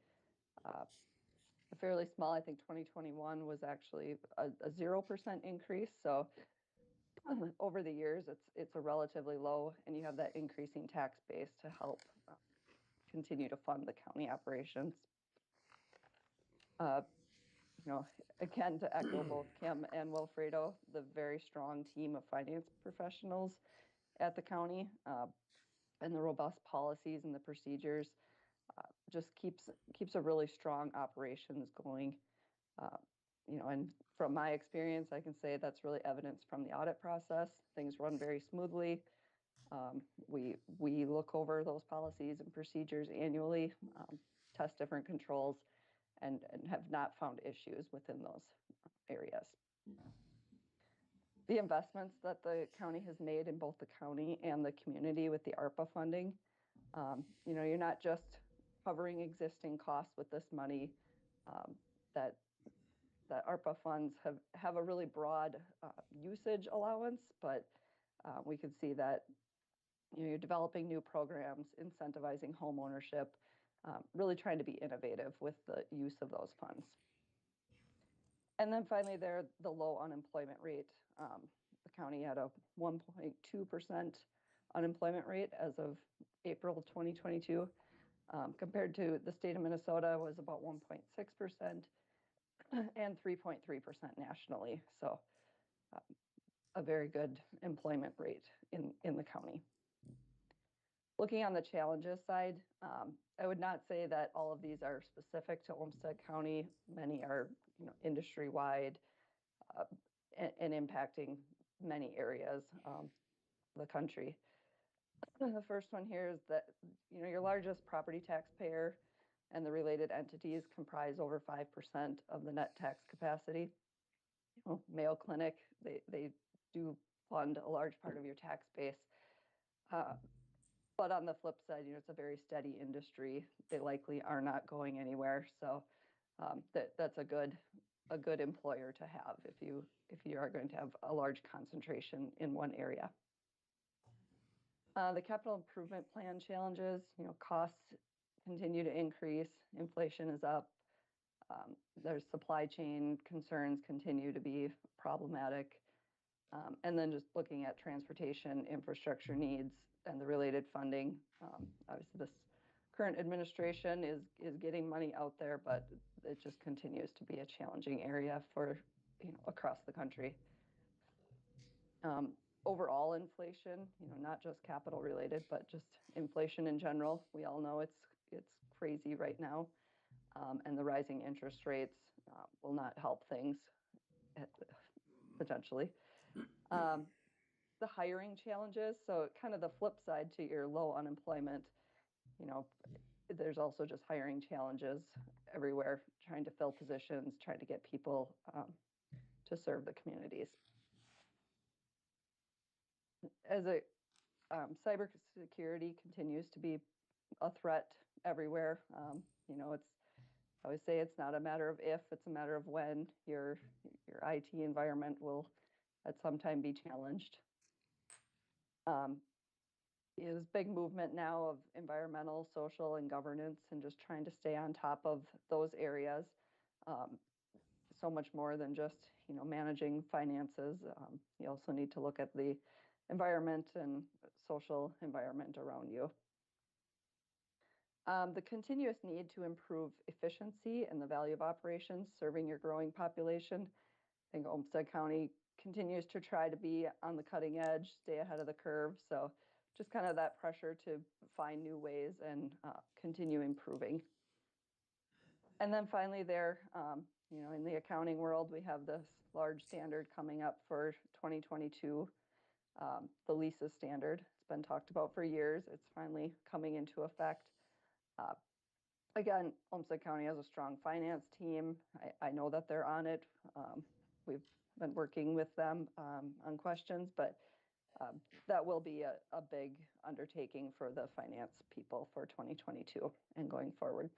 A fairly small, I think 2021 was actually a 0% increase. So over the years, it's a relatively low, and you have that increasing tax base to help continue to fund the county operations. Again, to echo both Kim and Wilfredo, the very strong team of finance professionals at the county and the robust policies and the procedures just keeps a really strong operations going. And from my experience, I can say that's really evidenced from the audit process. Things run very smoothly. We look over those policies and procedures annually, test different controls, and have not found issues within those areas. The investments that the county has made in both the county and the community with the ARPA funding, you're not just covering existing costs with this money. That ARPA funds have a really broad usage allowance, but we can see that you're developing new programs, incentivizing home ownership, really trying to be innovative with the use of those funds. And then finally, the low unemployment rate. The county had a 1.2% unemployment rate as of April 2022, compared to the state of Minnesota was about 1.6% and 3.3% nationally. So a very good employment rate in the county. Looking on the challenges side, I would not say that all of these are specific to Olmsted County. Many are industry-wide and impacting many areas of the country. The first one here is that your largest property taxpayer and the related entities comprise over 5% of the net tax capacity. Mayo Clinic, they do fund a large part of your tax base. But on the flip side, it's a very steady industry. They likely are not going anywhere. So that's a good employer to have if you are going to have a large concentration in one area. The capital improvement plan challenges, costs continue to increase. Inflation is up. There's supply chain concerns continue to be problematic. And then just looking at transportation infrastructure needs and the related funding. Obviously, this current administration is getting money out there, but it just continues to be a challenging area for across the country. Overall inflation, not just capital related, but just inflation in general. We all know it's crazy right now, and the rising interest rates will not help things potentially. The hiring challenges, so kind of the flip side to your low unemployment, there's also just hiring challenges everywhere, trying to fill positions, trying to get people to serve the communities. As cybersecurity continues to be a threat everywhere, I always say it's not a matter of if, it's a matter of when your IT environment will at some time be challenged. Is big movement now of environmental, social, and governance, and just trying to stay on top of those areas. So much more than just, managing finances. You also need to look at the environment and social environment around you. The continuous need to improve efficiency and the value of operations serving your growing population. I think Olmsted County continues to try to be on the cutting edge, stay ahead of the curve. So just kind of that pressure to find new ways and continue improving. And then finally there, in the accounting world, we have this large standard coming up for 2022, the LISA standard. It's been talked about for years. It's finally coming into effect. Again, Olmsted County has a strong finance team. I know that they're on it. We've been working with them on questions, but that will be a big undertaking for the finance people for 2022 and going forward.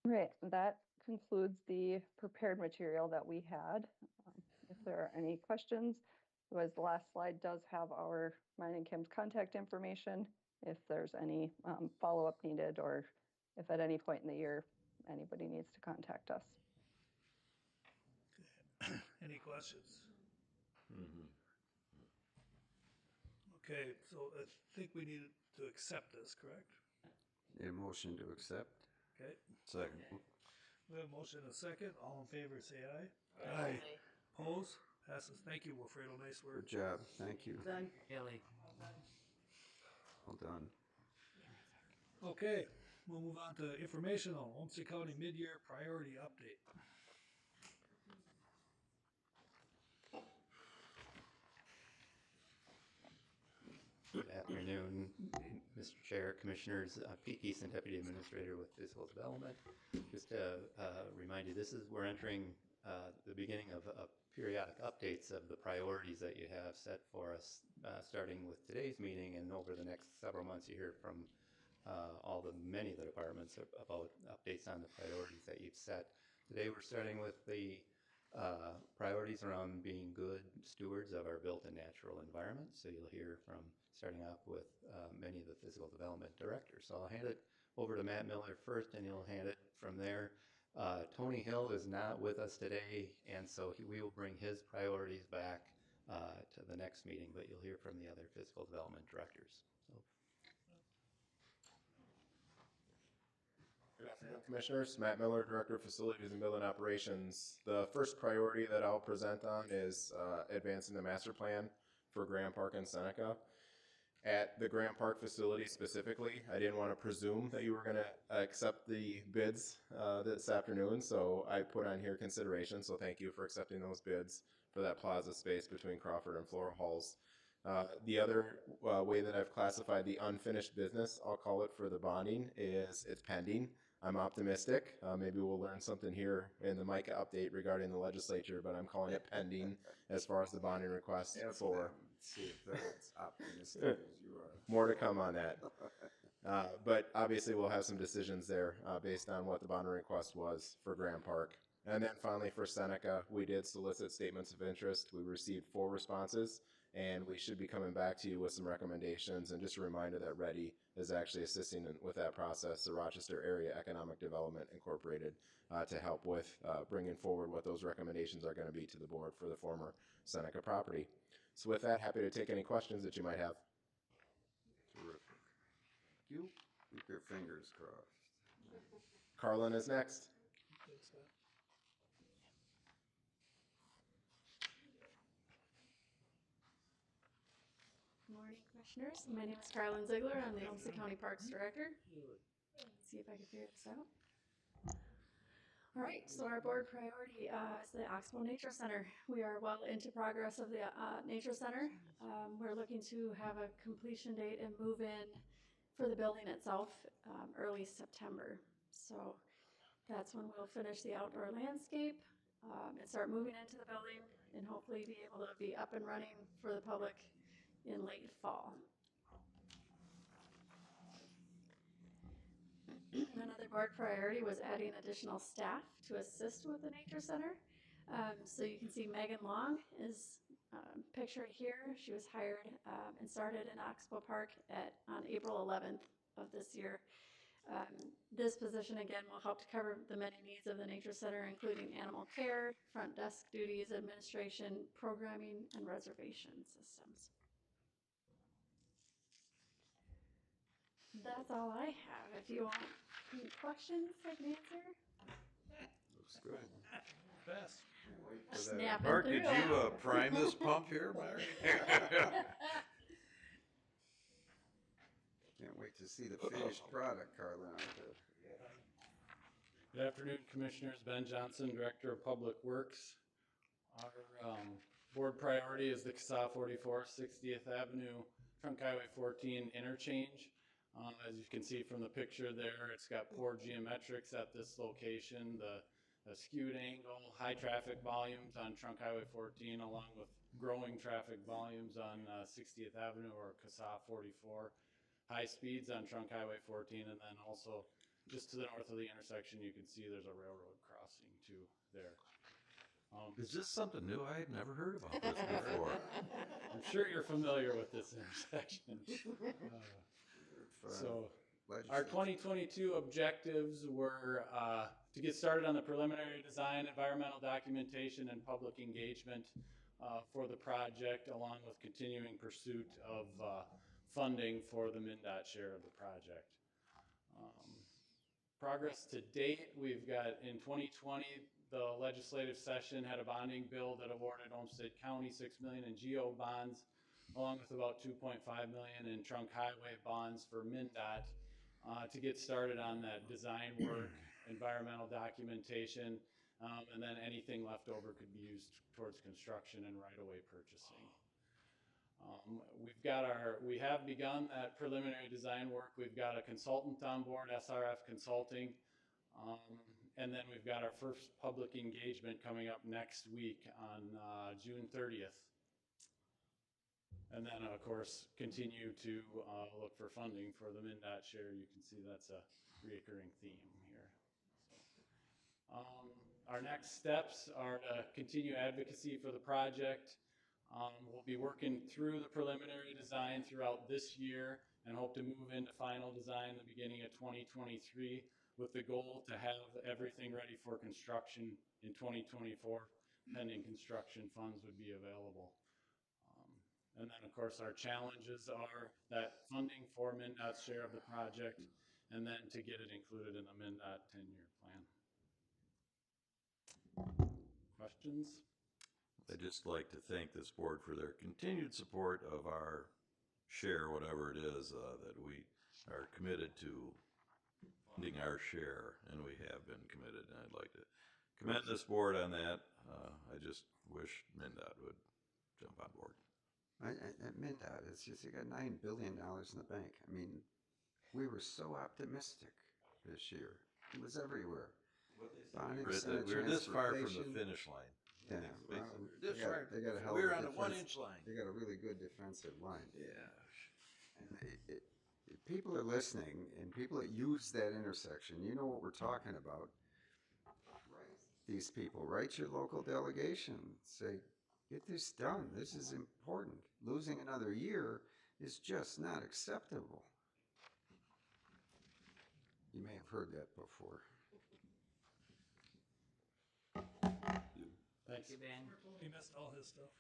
All right, that concludes the prepared material that we had. If there are any questions, otherwise the last slide does have mine and Kim's contact information if there's any follow-up needed, or if at any point in the year anybody needs to contact us. Any questions? Okay, so I think we need to accept this, correct? A motion to accept. Okay, Second. we have a motion and a second. All in favor, say aye. Aye. Oppose? Passes. Thank you, Wilfredo. Nice work. Good job. Thank you. Done. Haley, Well done. Okay, we'll move on to informational Olmsted County mid-year priority update. Good afternoon, Mr. Chair, Commissioners. Pete Geeson, Deputy Administrator with Fiscal Development. Just to remind you, we're entering the beginning of periodic updates of the priorities that you have set for us, starting with today's meeting, and over the next several months you hear from many of the departments about updates on the priorities that you've set. Today we're starting with the priorities around being good stewards of our built and natural environment. So you'll hear from, starting off with many of the physical development directors. So I'll hand it over to Matt Miller first, and he'll hand it from there. Tony Hill is not with us today, and so we will bring his priorities back to the next meeting, but you'll hear from the other physical development directors. So. Good afternoon, Commissioners. Matt Miller, Director of Facilities and Building Operations. The first priority that I'll present on is advancing the master plan for Graham Park and Seneca. At the Graham Park facility specifically, I didn't want to presume that you were going to accept the bids this afternoon, so I put on here consideration. So thank you for accepting those bids for that plaza space between Crawford and Floral Halls. The other way that I've classified the unfinished business, I'll call it, for the bonding, is it's pending. I'm optimistic. Maybe we'll learn something here in the MICA update regarding the legislature, but I'm calling it pending as far as the bonding request for. See if that's optimistic as you are. More to come on that. But obviously we'll have some decisions there based on what the bonding request was for Graham Park. And then finally for Seneca, we did solicit statements of interest. We received 4 responses, and we should be coming back to you with some recommendations. And just a reminder that READY is actually assisting with that process, the Rochester Area Economic Development Incorporated, to help with bringing forward what those recommendations are going to be to the board for the former Seneca property. So with that, happy to take any questions that you might have. Terrific. You keep your fingers crossed. Carlin is next. Good morning, Commissioners. My name is Carlin Ziegler. I'm the Olmsted County Parks Director. Let's see if I can figure this out. All right, so our board priority is the Oxbow Nature Center. We are well into progress of the Nature Center. We're looking to have a completion date and move in for the building itself early September. So that's when we'll finish the outdoor landscape and start moving into the building, and hopefully be able to be up and running for the public in late fall. Another board priority was adding additional staff to assist with the nature center. So you can see Megan Long is pictured here. She was hired and started in Oxbow Park on April 11th of this year. This position again will help to cover the many needs of the nature center, including animal care, front desk duties, administration, programming, and reservation systems. That's all I have. If you want any questions I can answer. Looks good. Best. Can't wait for that. Snapping Mark, through did you it. prime this pump here, Mark? Can't wait to see the finished product, Carlin, out there. Good afternoon, Commissioners. Ben Johnson, Director of Public Works. Our board priority is the CASA 44 60th Avenue Trunk Highway 14 interchange. As you can see from the picture there, it's got poor geometrics at this location, the skewed angle, high traffic volumes on Trunk Highway 14, along with growing traffic volumes on 60th Avenue or CASA 44, high speeds on Trunk Highway 14, and then also just to the north of the intersection, you can see there's a railroad crossing too there. Is this something new? I had never heard about this before. I'm sure you're familiar with this intersection. So our 2022 objectives were to get started on the preliminary design, environmental documentation, and public engagement for the project, along with continuing pursuit of funding for the MnDOT share of the project. Progress to date, we've got in 2020, the legislative session had a bonding bill that awarded Olmsted County $6 million in GO bonds, along with about $2.5 million in trunk highway bonds for MnDOT to get started on that design work, environmental documentation, and then anything left over could be used towards construction and right-of-way purchasing. We have begun that preliminary design work. We've got a consultant on board, SRF Consulting, and then we've got our first public engagement coming up next week on June 30th. And then, of course, continue to look for funding for the MnDOT share. You can see that's a recurring theme here. Our next steps are to continue advocacy for the project. We'll be working through the preliminary design throughout this year and hope to move into final design the beginning of 2023 with the goal to have everything ready for construction in 2024, pending construction funds would be available. And then, of course, our challenges are that funding for MnDOT's share of the project and then to get it included in the MnDOT 10-year plan. Questions? I'd just like to thank this board for their continued support of our share, whatever it is, that we are committed to funding our share, and we have been committed, and I'd like to commend this board on that. I just wish MnDOT would jump on board. At MnDOT, it's just, you got $9 billion in the bank. I mean, we were so optimistic this year. It was everywhere. We're this far from the finish line. Yeah, well, they got a hell of we're a on a defense- 1-inch line. They got a really good defensive line. Yeah. And if people are listening, and people that use that intersection, you know what we're talking about. Write these people, write your local delegation, say, get this done. This is important. Losing another year is just not acceptable. You may have heard that before. Thank you, Ben. He missed all his stuff.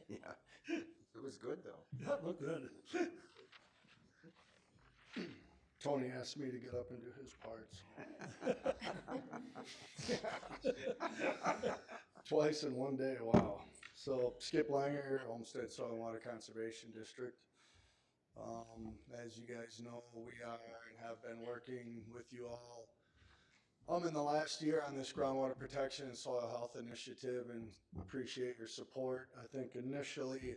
Yeah, it was good though. That looked good. Tony asked me to get up and do his parts. Twice in one day, wow. So Skip Langer, Olmsted Soil and Water Conservation District. As you guys know, we are and have been working with you all in the last year on this groundwater protection and soil health initiative, and appreciate your support. I think initially,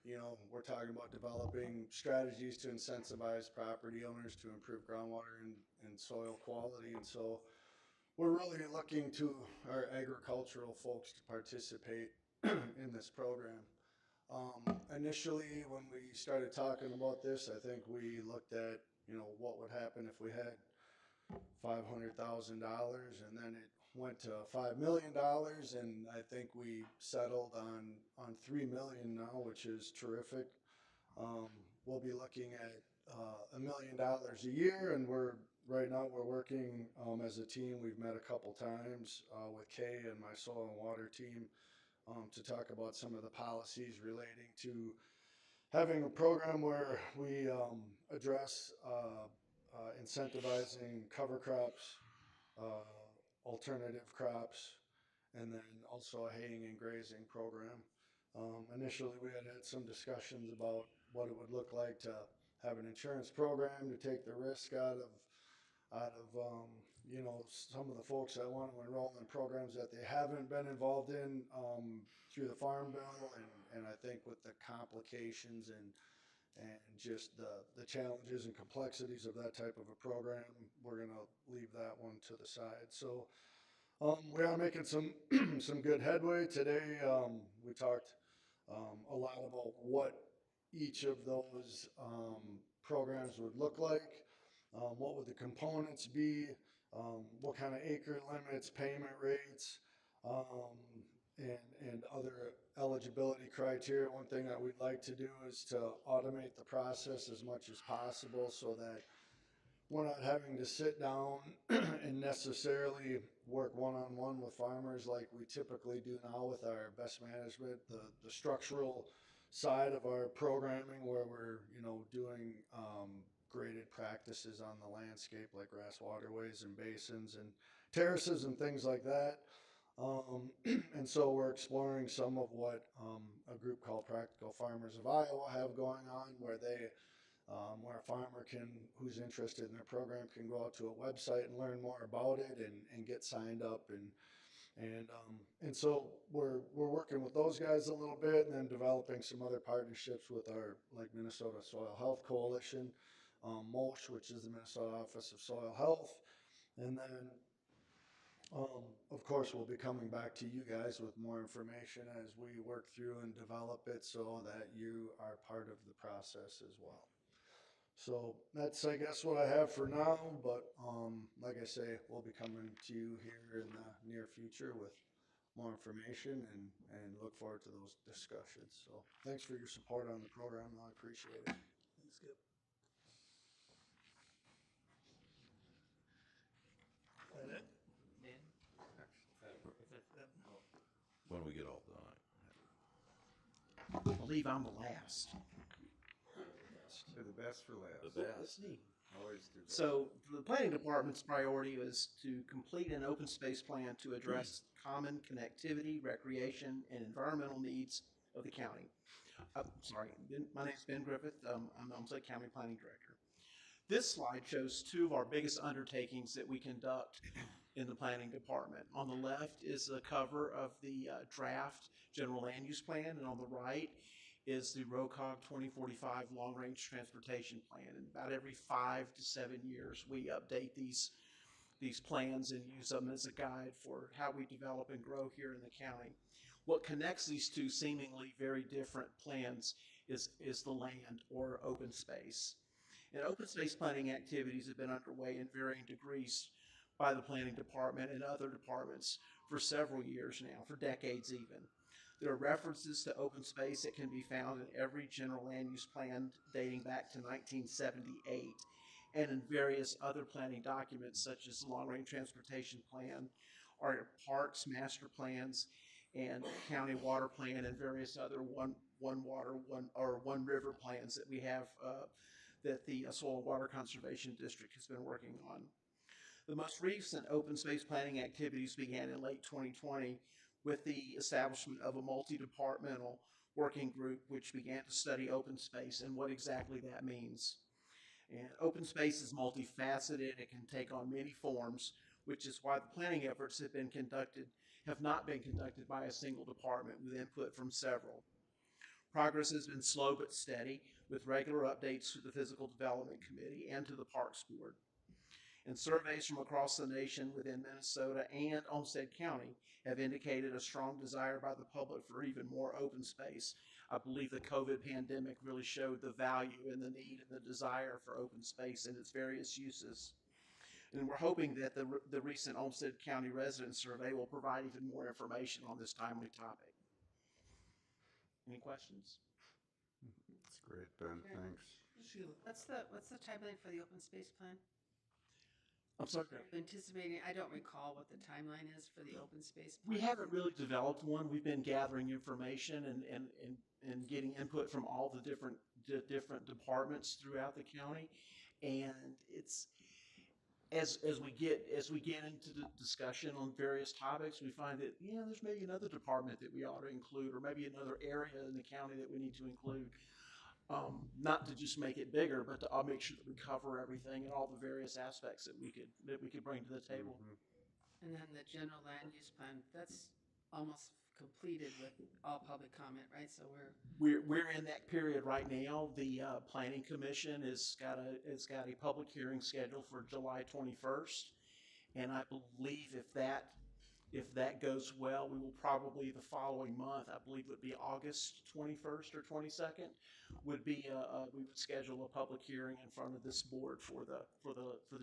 you know, we're talking about developing strategies to incentivize property owners to improve groundwater and soil quality. And so we're really looking to our agricultural folks to participate in this program. Initially, when we started talking about this, I think we looked at what would happen if we had $500,000 and then it went to $5 million, and I think we settled on $3 million now, which is terrific. We'll be looking at $1 million a year, and right now we're working as a team. We've met a couple times with Kay and my soil and water team to talk about some of the policies relating to having a program where we address incentivizing cover crops, alternative crops, and then also a haying and grazing program. Initially, we had some discussions about what it would look like to have an insurance program to take the risk out of some of the folks that want to enroll in programs that they haven't been involved in through the Farm Bill, and I think with the complications and just the challenges and complexities of that type of a program, we're going to leave that one to the side. So we are making some some good headway today. We talked a lot about what each of those programs would look like, what would the components be, what kind of acre limits, payment rates, and other eligibility criteria. One thing that we'd like to do is to automate the process as much as possible so that we're not having to sit down and necessarily work one-on-one with farmers like we typically do now with our best management, the structural side of our programming where we're, doing graded practices on the landscape like grass waterways and basins and terraces and things like that. And so we're exploring some of what a group called Practical Farmers of Iowa have going on, where where a farmer who's interested in their program can go out to a website and learn more about it and get signed up and so we're working with those guys a little bit, and then developing some other partnerships with our Minnesota Soil Health Coalition, MOSH, which is the Minnesota Office of Soil Health, and then of course we'll be coming back to you guys with more information as we work through and develop it so that you are part of the process as well. So that's, I guess, what I have for now, but like I say, we'll be coming to you here in the near future with more information and look forward to those discussions. So thanks for your support on the program. I appreciate it. Thanks, Skip. That it? When we get all done. I believe I'm the last. To the best for last. The Let's see. Always do that. So the planning department's priority is to complete an open space plan to address common connectivity, recreation, and environmental needs of the county. My name is Ben Griffith. I'm the Olmsted County Planning Director. This slide shows two of our biggest undertakings that we conduct in the planning department. On the left is the cover of the draft general land use plan, and on the right is the ROCOG 2045 long range transportation plan. And about every 5 to 7 years, we update these plans and use them as a guide for how we develop and grow here in the county. What connects these two seemingly very different plans is the land or open space. And open space planning activities have been underway in varying degrees by the planning department and other departments for several years now, for decades even. There are references to open space that can be found in every general land use plan dating back to 1978 and in various other planning documents such as the Long Range Transportation Plan, our parks master plans, and county water plan, and various other one river plans that we have that the Soil and Water Conservation District has been working on. The most recent open space planning activities began in late 2020 with the establishment of a multi-departmental working group which began to study open space and what exactly that means. And open space is multifaceted. It can take on many forms, which is why the planning efforts have not been conducted by a single department with input from several. Progress has been slow but steady, with regular updates to the Physical Development Committee and to the Parks Board. And surveys from across the nation within Minnesota and Olmsted County have indicated a strong desire by the public for even more open space. I believe the COVID pandemic really showed the value and the need and the desire for open space and its various uses. And we're hoping that the recent Olmsted County resident survey will provide even more information on this timely topic. Any questions? That's great, Ben, thanks. What's the timeline for the open space plan? I'm sorry. Are you anticipating, I don't recall what the timeline is for the open space plan. We haven't really developed one. We've been gathering information and getting input from all the different departments throughout the county. And it's as we get into the discussion on various topics, we find that there's maybe another department that we ought to include, or maybe another area in the county that we need to include. Not to just make it bigger, but to make sure that we cover everything and all the various aspects that we could bring to the table. Mm-hmm. And then the general land use plan, that's almost completed with all public comment, right? So we're in that period right now. The Planning Commission has got a public hearing scheduled for July 21st, and I believe if that goes well, we will probably the following month, I believe it would be August 21st or 22nd, we would schedule a public hearing in front of this board for the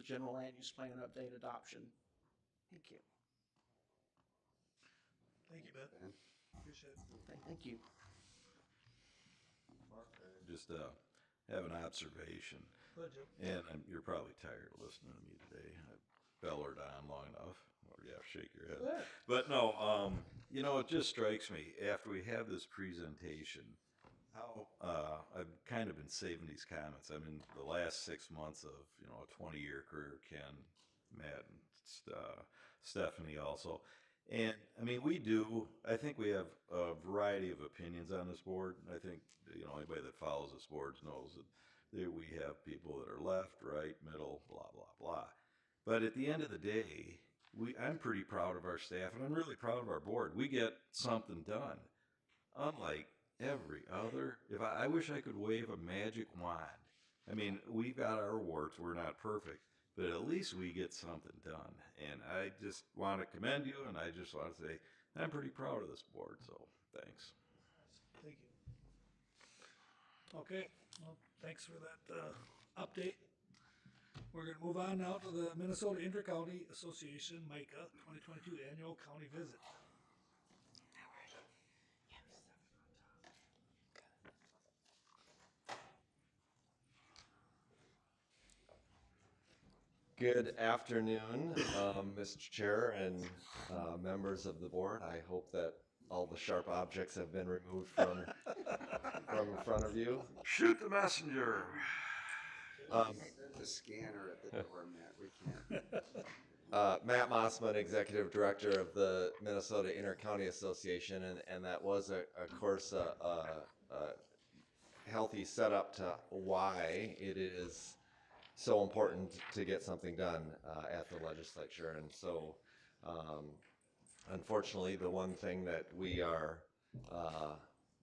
general land use plan update adoption. Thank you. Thank you, Ben. Appreciate it. Thank you. Mark, I just have an observation. Go ahead, Jim. And you're probably tired of listening to me today. I've bellered on long enough. Or yeah, shake your head. Yeah. But no, it just strikes me after we have this presentation, how I've kind of been saving these comments. I mean, the last 6 months of a 20-year career, Ken, Matt, and Stephanie also. And I mean, I think we have a variety of opinions on this board. I think, anybody that follows this board knows that we have people that are left, right, middle, blah, blah, blah. But at the end of the day, I'm pretty proud of our staff, and I'm really proud of our board. We get something done. Unlike every other, I wish I could wave a magic wand. I mean, we got our warts, we're not perfect, but at least we get something done. And I just want to commend you, and I just want to say I'm pretty proud of this board, so thanks. Thank you. Okay, well, thanks for that update. We're going to move on now to the Minnesota Intercounty Association, MICA, 2022 Annual County Visit. Good afternoon, Mr. Chair and members of the board. I hope that all the sharp objects have been removed from in front of you. Shoot the messenger. The scanner at the door, Matt. We can't. Matt Mossman, Executive Director of the Minnesota Intercounty Association, and that was, of course, a healthy setup to why it is so important to get something done at the legislature. And so, unfortunately, the one thing that we are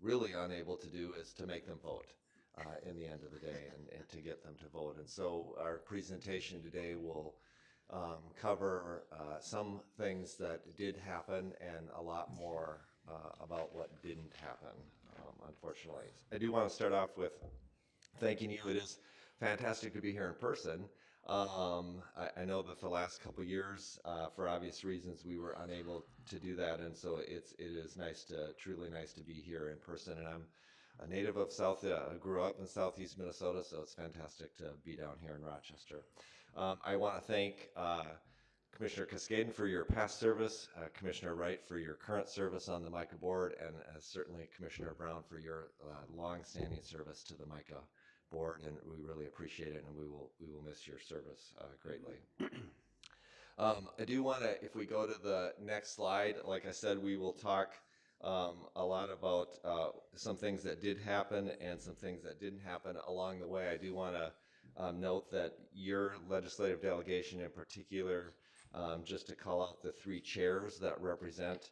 really unable to do is to make them vote in the end of the day and to get them to vote. And so our presentation today will cover some things that did happen and a lot more about what didn't happen, unfortunately. I do want to start off with thanking you. It is fantastic to be here in person. I know that the last couple of years, for obvious reasons, we were unable to do that, and so it is truly nice to be here in person. And I'm a native of I grew up in southeast Minnesota, so it's fantastic to be down here in Rochester. I want to thank Commissioner Cascaden for your past service, Commissioner Wright for your current service on the MICA board, and certainly Commissioner Brown for your long-standing service to the MICA board, and we really appreciate it, and we will miss your service greatly. I do want to, if we go to the next slide, like I said, we will talk a lot about some things that did happen and some things that didn't happen along the way. I do want to note that your legislative delegation in particular, just to call out the 3 chairs that represent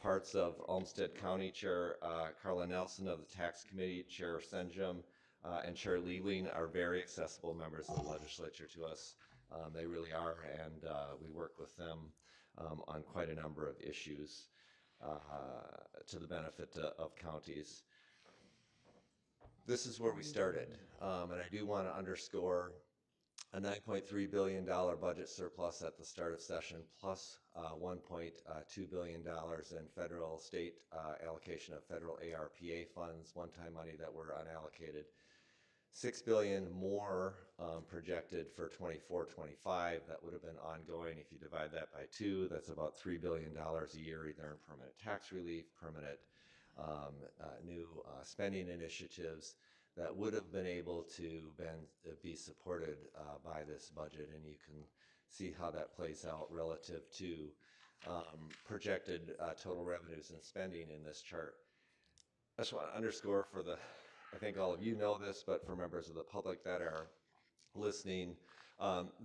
parts of Olmsted County, Chair Carla Nelson of the Tax Committee, Chair Senjum, and Chair Leeling are very accessible members of the legislature to us. They really are, and we work with them on quite a number of issues to the benefit of counties. This is where we started, and I do want to underscore a $9.3 billion budget surplus at the start of session, plus $1.2 billion in federal state allocation of federal ARPA funds, one-time money that were unallocated. $6 billion more projected for 24-25. That would have been ongoing. If you divide that by 2, that's about $3 billion a year, either in permanent tax relief, permanent new spending initiatives that would have been able to be supported by this budget, and you can see how that plays out relative to projected total revenues and spending in this chart. I just want to underscore for I think all of you know this, but for members of the public that are listening,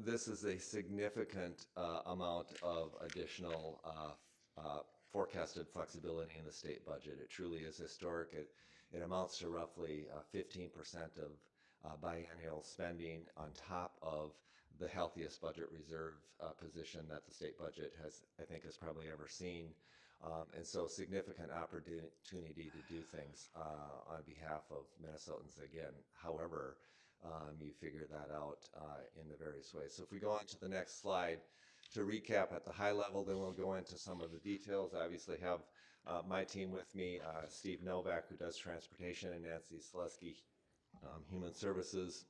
this is a significant amount of additional forecasted flexibility in the state budget. It truly is historic. It amounts to roughly 15% of biennial spending on top of the healthiest budget reserve position that the state budget I think, has probably ever seen. And so significant opportunity to do things on behalf of Minnesotans again. However, you figure that out in the various ways. So if we go on to the next slide, to recap at the high level, then we'll go into some of the details. I obviously have my team with me, Steve Novak, who does transportation, and Nancy Selesky, human services.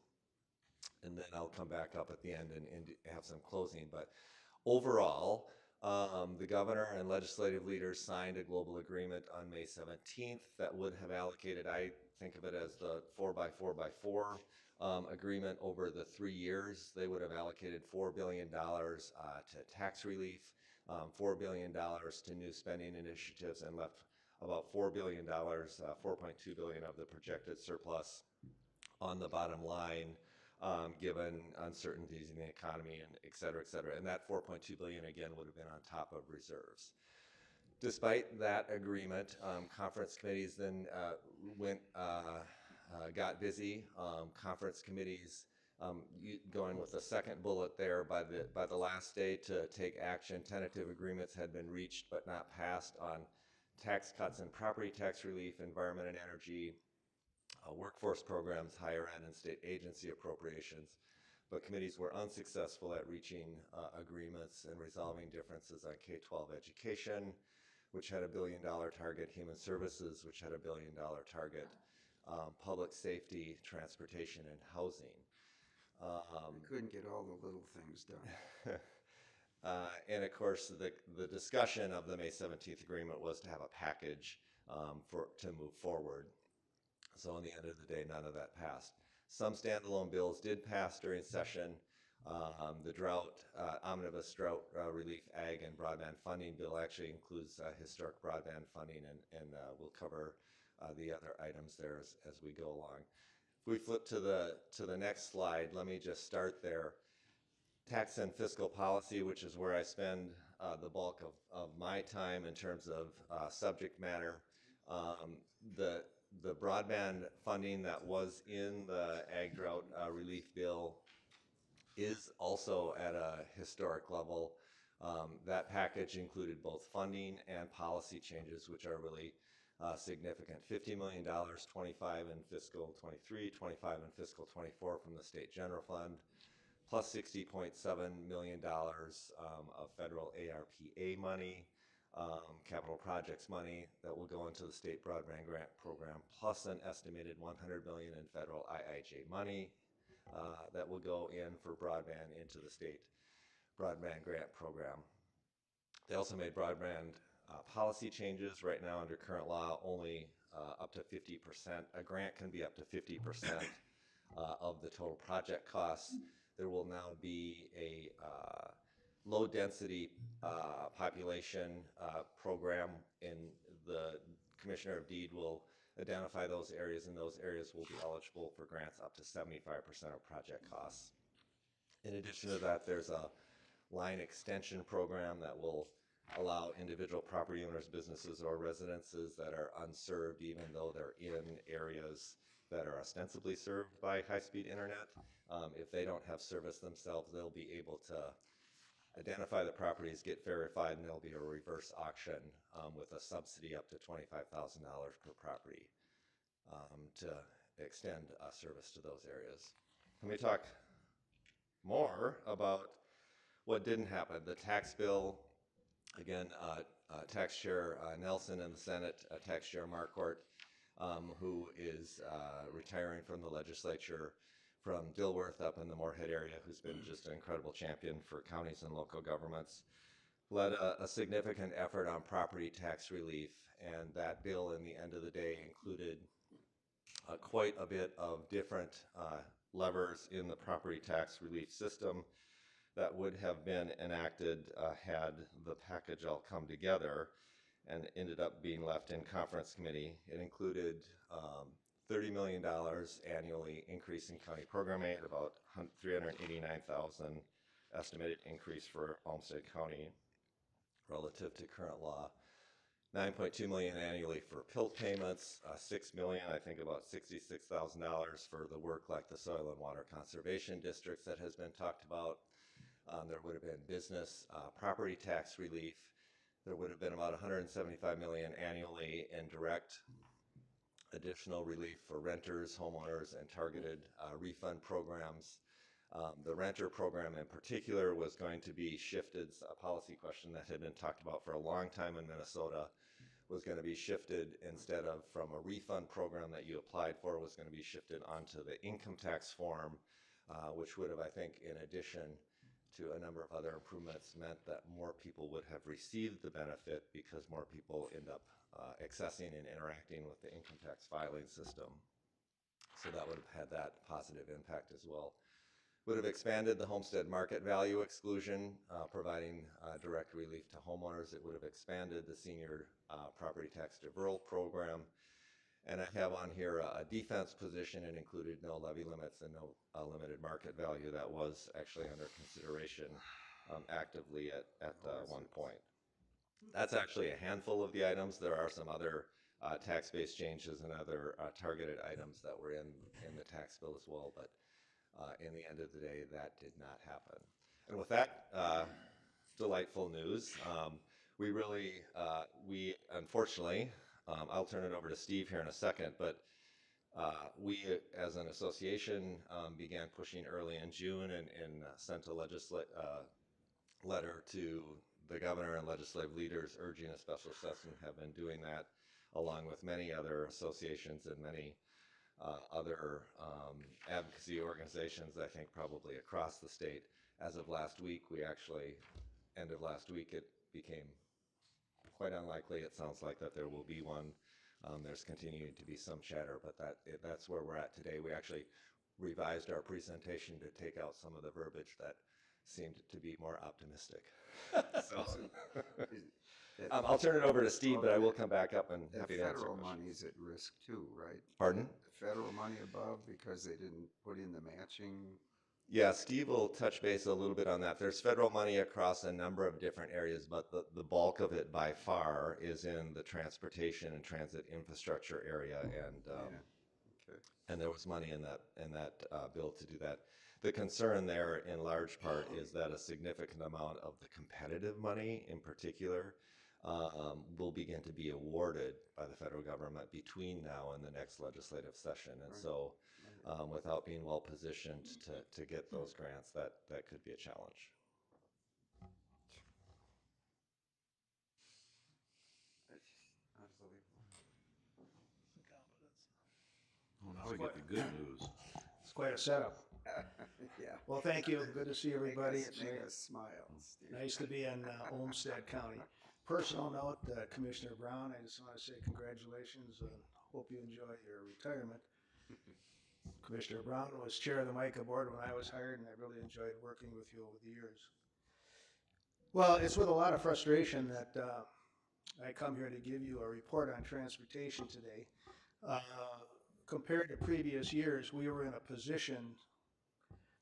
And then I'll come back up at the end and have some closing. But overall, the governor and legislative leaders signed a global agreement on May 17th that would have allocated, I think of it as the 4x4x4 agreement over the 3 years. They would have allocated $4 billion to tax relief, $4 billion to new spending initiatives, and left about $4 billion, $4.2 billion of the projected surplus on the bottom line, given uncertainties in the economy and et cetera, et cetera. And that $4.2 billion, again, would have been on top of reserves. Despite that agreement, conference committees then got busy. Conference committees, going with the second bullet there, by the last day to take action, tentative agreements had been reached but not passed on tax cuts and property tax relief, environment and energy, workforce programs, higher ed and state agency appropriations. But committees were unsuccessful at reaching agreements and resolving differences on K-12 education, which had $1 billion target, human services, which had $1 billion target, public safety, transportation, and housing. We couldn't get all the little things done. And of course, the discussion of the May 17th agreement was to have a package to move forward. So in the end of the day, none of that passed. Some standalone bills did pass during session. The omnibus drought relief, ag, and broadband funding bill actually includes historic broadband funding, and we'll cover the other items there as we go along. If we flip to the next slide, let me just start there. Tax and fiscal policy, which is where I spend the bulk of my time in terms of subject matter. The broadband funding that was in the ag drought relief bill is also at a historic level. That package included both funding and policy changes, which are really significant. $50 million, 25 in fiscal 23, 25 in fiscal 24 from the state general fund, plus $60.7 million of federal ARPA money, capital projects money that will go into the state broadband grant program, plus an estimated $100 million in federal IIJ money that will go in for broadband into the state broadband grant program. They also made broadband policy changes. Right now, under current law, only up to 50%. A grant can be up to 50% of the total project costs. There will now be a low-density population program, and the Commissioner of Deed will identify those areas, and those areas will be eligible for grants up to 75% of project costs. In addition to that, there's a line extension program that will allow individual property owners, businesses, or residences that are unserved, even though they're in areas that are ostensibly served by high-speed internet. If they don't have service themselves, they'll be able to identify the properties, get verified, and there'll be a reverse auction with a subsidy up to $25,000 per property to extend service to those areas. Let me talk more about what didn't happen. The tax bill, again, Tax Chair Nelson in the Senate, Tax Chair Marquardt, who is retiring from the legislature from Dilworth up in the Moorhead area, who's been just an incredible champion for counties and local governments, led a significant effort on property tax relief, and that bill in the end of the day included quite a bit of different levers in the property tax relief system that would have been enacted had the package all come together, and ended up being left in conference committee. It included $30 million annually increase in county program aid, about $389,000 estimated increase for Olmsted County relative to current law. $9.2 million annually for PILT payments, $6 million, I think about $66,000 for the work like the soil and water conservation districts that has been talked about. There would have been business property tax relief. There would have been about $175 million annually in direct additional relief for renters, homeowners, and targeted refund programs. The renter program in particular was going to be shifted, a policy question that had been talked about for a long time in Minnesota, was going to be shifted instead of from a refund program that you applied for, was going to be shifted onto the income tax form, which would have, I think, in addition to a number of other improvements, meant that more people would have received the benefit because more people end up accessing and interacting with the income tax filing system. So that would have had that positive impact as well. Would have expanded the homestead market value exclusion, providing direct relief to homeowners. It would have expanded the senior property tax deferral program. And I have on here a defense position, and included no levy limits and no limited market value. That was actually under consideration actively at one point. That's actually a handful of the items. There are some other tax-based changes and other targeted items that were in the tax bill as well, but in the end of the day, that did not happen. And with that delightful news, we unfortunately, I'll turn it over to Steve here in a second, but we as an association began pushing early in June and sent a letter to the governor and legislative leaders urging a special session, have been doing that along with many other associations and many other advocacy organizations, I think probably across the state. As of last week, end of last week, it became quite unlikely. It sounds like that there will be one. There's continuing to be some chatter, but that's where we're at today. We actually revised our presentation to take out some of the verbiage that seemed to be more optimistic. So, I'll turn it over to Steve, but I will come back up and happy to answer federal questions. money's at risk too, right? Pardon? The federal money above because they didn't put in the matching. Yeah, Steve will touch base a little bit on that. There's federal money across a number of different areas, but the bulk of it by far is in the transportation and transit infrastructure area, and there was money in that bill to do that. The concern there, in large part, is that a significant amount of the competitive money, in particular, will begin to be awarded by the federal government between now and the next legislative session, and so. Without being well positioned to get those grants, that could be a challenge. Well, now we get the good news. It's quite a setup. Yeah. Well, thank you. Good to see everybody. It's Make us smile, Steve. nice to be in Olmsted County. Personal note, Commissioner Brown, I just want to say congratulations and hope you enjoy your retirement. Commissioner Brown was chair of the MICA board when I was hired, and I really enjoyed working with you over the years. Well, it's with a lot of frustration that I come here to give you a report on transportation today. Compared to previous years, we were in a position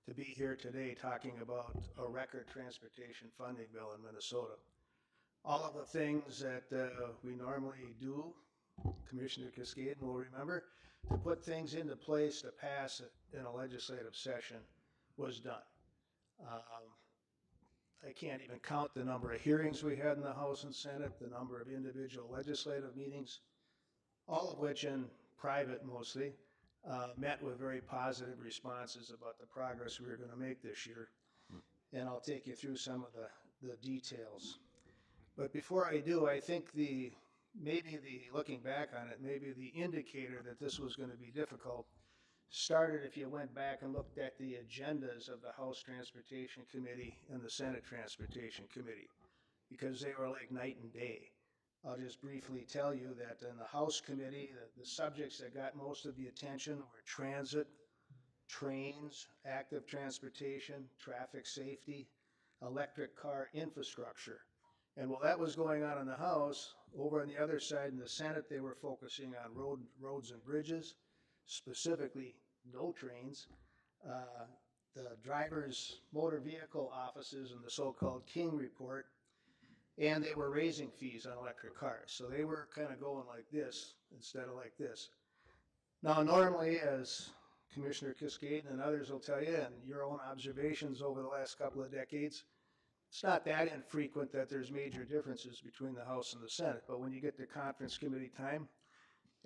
to be here today talking about a record transportation funding bill in Minnesota. All of the things that we normally do, Commissioner Cascade will remember, to put things into place to pass in a legislative session was done. I can't even count the number of hearings we had in the House and Senate, the number of individual legislative meetings, all of which in private mostly, met with very positive responses about the progress we were going to make this year. And I'll take you through some of the details. But before I do, I think looking back on it, maybe the indicator that this was going to be difficult started if you went back and looked at the agendas of the House Transportation Committee and the Senate Transportation Committee, because they were like night and day. I'll just briefly tell you that in the House Committee, the subjects that got most of the attention were transit, trains, active transportation, traffic safety, electric car infrastructure. And while that was going on in the House, over on the other side in the Senate, they were focusing on roads and bridges, specifically no trains, the driver's motor vehicle offices and the so-called King report, and they were raising fees on electric cars. So they were kind of going like this instead of like this. Now, normally, as Commissioner Cascade and others will tell you, and your own observations over the last couple of decades, it's not that infrequent that there's major differences between the House and the Senate. But when you get to conference committee time,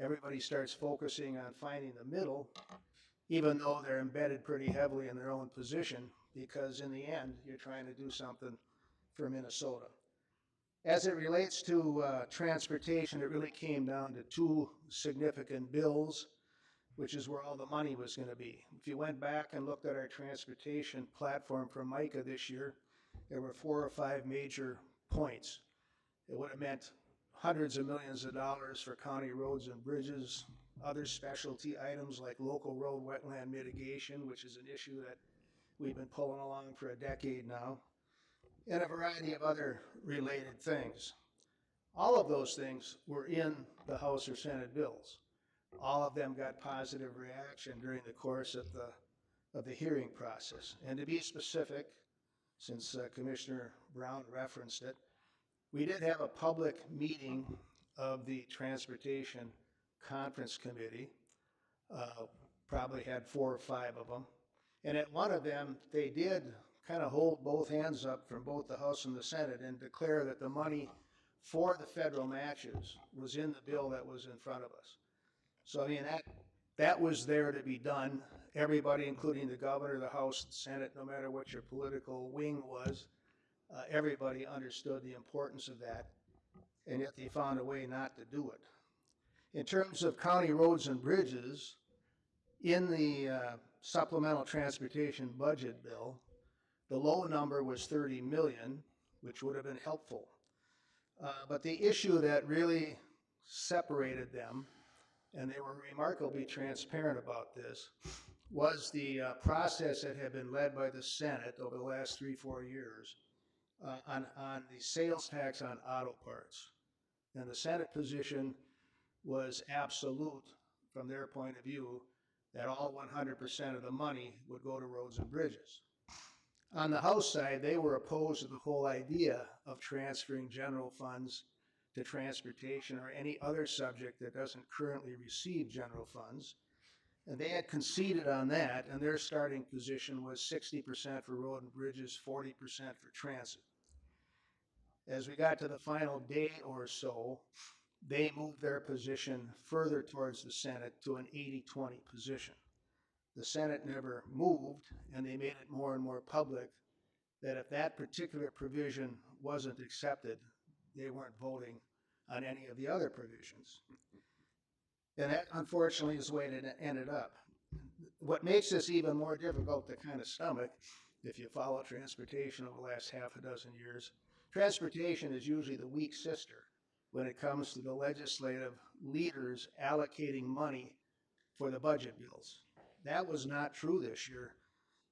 everybody starts focusing on finding the middle, even though they're embedded pretty heavily in their own position, because in the end, you're trying to do something for Minnesota. As it relates to transportation, it really came down to two significant bills, which is where all the money was going to be. If you went back and looked at our transportation platform for MICA this year, there were 4 or 5 major points. It would have meant hundreds of millions of dollars for county roads and bridges, other specialty items like local road wetland mitigation, which is an issue that we've been pulling along for a decade now, and a variety of other related things. All of those things were in the House or Senate bills. All of them got positive reaction during the course of the hearing process. And to be specific, since Commissioner Brown referenced it, we did have a public meeting of the Transportation Conference Committee, probably had 4 or 5 of them. And at one of them, they did kind of hold both hands up from both the House and the Senate and declare that the money for the federal matches was in the bill that was in front of us. So, I mean, that was there to be done. Everybody, including the governor, the House, the Senate, no matter what your political wing was, everybody understood the importance of that, and yet they found a way not to do it. In terms of county roads and bridges, in the supplemental transportation budget bill, the low number was 30 million, which would have been helpful. But the issue that really separated them, and they were remarkably transparent about this, was the process that had been led by the Senate over the last 3-4 years on the sales tax on auto parts. And the Senate position was absolute from their point of view that all 100% of the money would go to roads and bridges. On the House side, they were opposed to the whole idea of transferring general funds to transportation or any other subject that doesn't currently receive general funds. And they had conceded on that, and their starting position was 60% for road and bridges, 40% for transit. As we got to the final day or so, they moved their position further towards the Senate to an 80-20 position. The Senate never moved, and they made it more and more public that if that particular provision wasn't accepted, they weren't voting on any of the other provisions. And that, unfortunately, is the way it ended up. What makes this even more difficult to kind of stomach, if you follow transportation over the last half a dozen years, transportation is usually the weak sister when it comes to the legislative leaders allocating money for the budget bills. That was not true this year.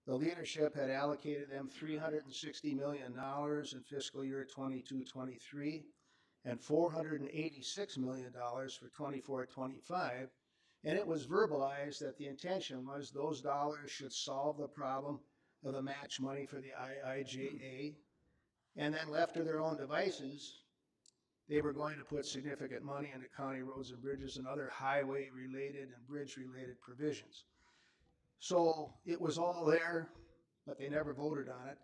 The leadership had allocated them $360 million in fiscal year 22-23 and $486 million for 24-25. And it was verbalized that the intention was those dollars should solve the problem of the match money for the IIJA. And then left to their own devices, they were going to put significant money into county roads and bridges and other highway-related and bridge-related provisions. So it was all there, but they never voted on it,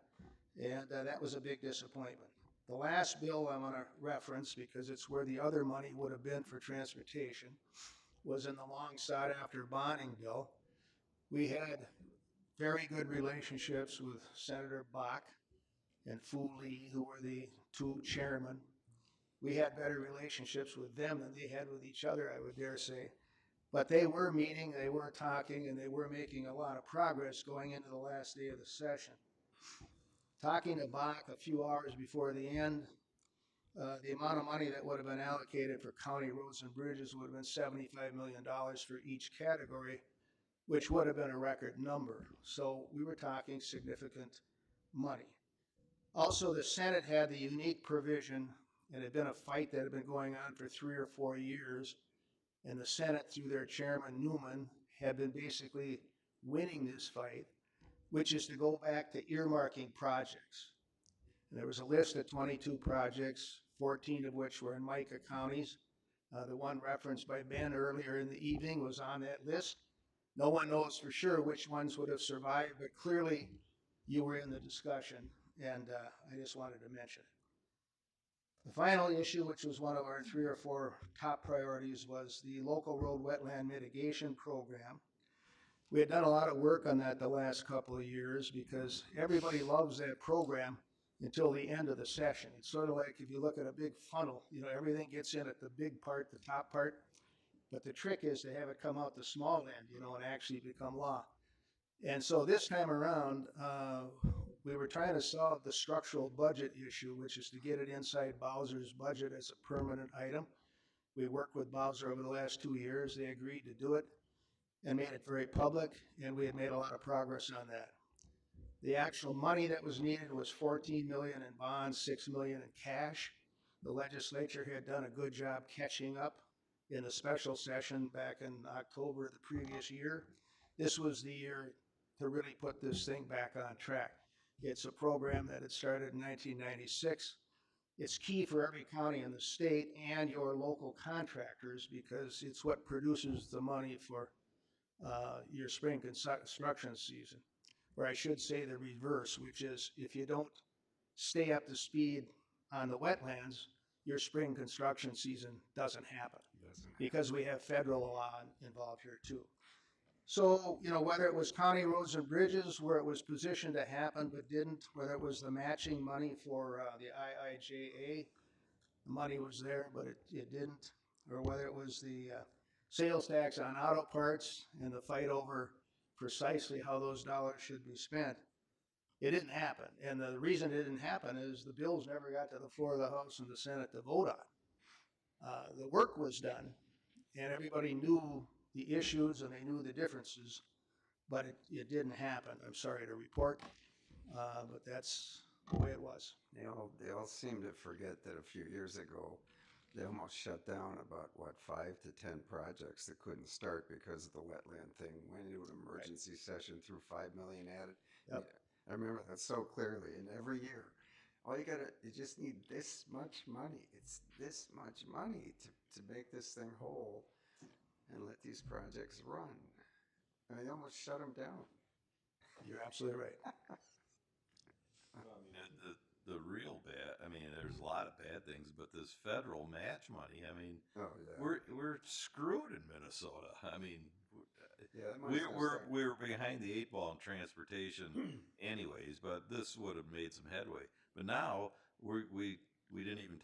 and that was a big disappointment. The last bill I'm going to reference, because it's where the other money would have been for transportation, was in the long sought-after bonding bill. We had very good relationships with Senator Bach and Fu Lee, who were the two chairmen. We had better relationships with them than they had with each other, I would dare say. But they were meeting, they were talking, and they were making a lot of progress going into the last day of the session. Talking to Bach a few hours before the end, the amount of money that would have been allocated for county roads and bridges would have been $75 million for each category, which would have been a record number. So we were talking significant money. Also, the Senate had the unique provision, and it had been a fight that had been going on for 3 or 4 years, and the Senate, through their chairman Newman, had been basically winning this fight, which is to go back to earmarking projects. And there was a list of 22 projects, 14 of which were in Micah counties. The one referenced by Ben earlier in the evening was on that list. No one knows for sure which ones would have survived, but clearly you were in the discussion, and I just wanted to mention it. The final issue, which was one of our 3 or 4 top priorities, was the local road wetland mitigation program. We had done a lot of work on that the last couple of years because everybody loves that program until the end of the session. It's sort of like if you look at a big funnel, you know, everything gets in at the big part, the top part, but the trick is to have it come out the small end, you know, and actually become law. And so this time around, we were trying to solve the structural budget issue, which is to get it inside Bowser's budget as a permanent item. We worked with Bowser over the last 2 years. They agreed to do it and made it very public, and we had made a lot of progress on that. The actual money that was needed was $14 million in bonds, $6 million in cash. The legislature had done a good job catching up in the special session back in October of the previous year. This was the year to really put this thing back on track. It's a program that had started in 1996. It's key for every county in the state and your local contractors because it's what produces the money for your spring construction season. Or I should say the reverse, which is if you don't stay up to speed on the wetlands, your spring construction season doesn't happen because we have federal law involved here too. So, you know, whether it was county roads and bridges where it was positioned to happen but didn't, whether it was the matching money for the IIJA, the money was there but it didn't, or whether it was the sales tax on auto parts and the fight over precisely how those dollars should be spent, it didn't happen. And the reason it didn't happen is the bills never got to the floor of the House and the Senate to vote on. The work was done, and everybody knew the issues and they knew the differences, but it didn't happen. I'm sorry to report, but that's the way it was. They all seem to forget that a few years ago, they almost shut down about, 5 to 10 projects that couldn't start because of the wetland thing. Went into an emergency session, threw $5 million at it. Yep. I remember that so clearly. And every year, you just need this much money. It's this much money to make this thing whole and let these projects run. And they almost shut them down. You're absolutely right. The real bad, I mean, there's a lot of bad things, but this federal match money, I mean, we're screwed in Minnesota. I mean, we're behind the 8 ball in transportation anyways, but this would have made some headway. But now we didn't even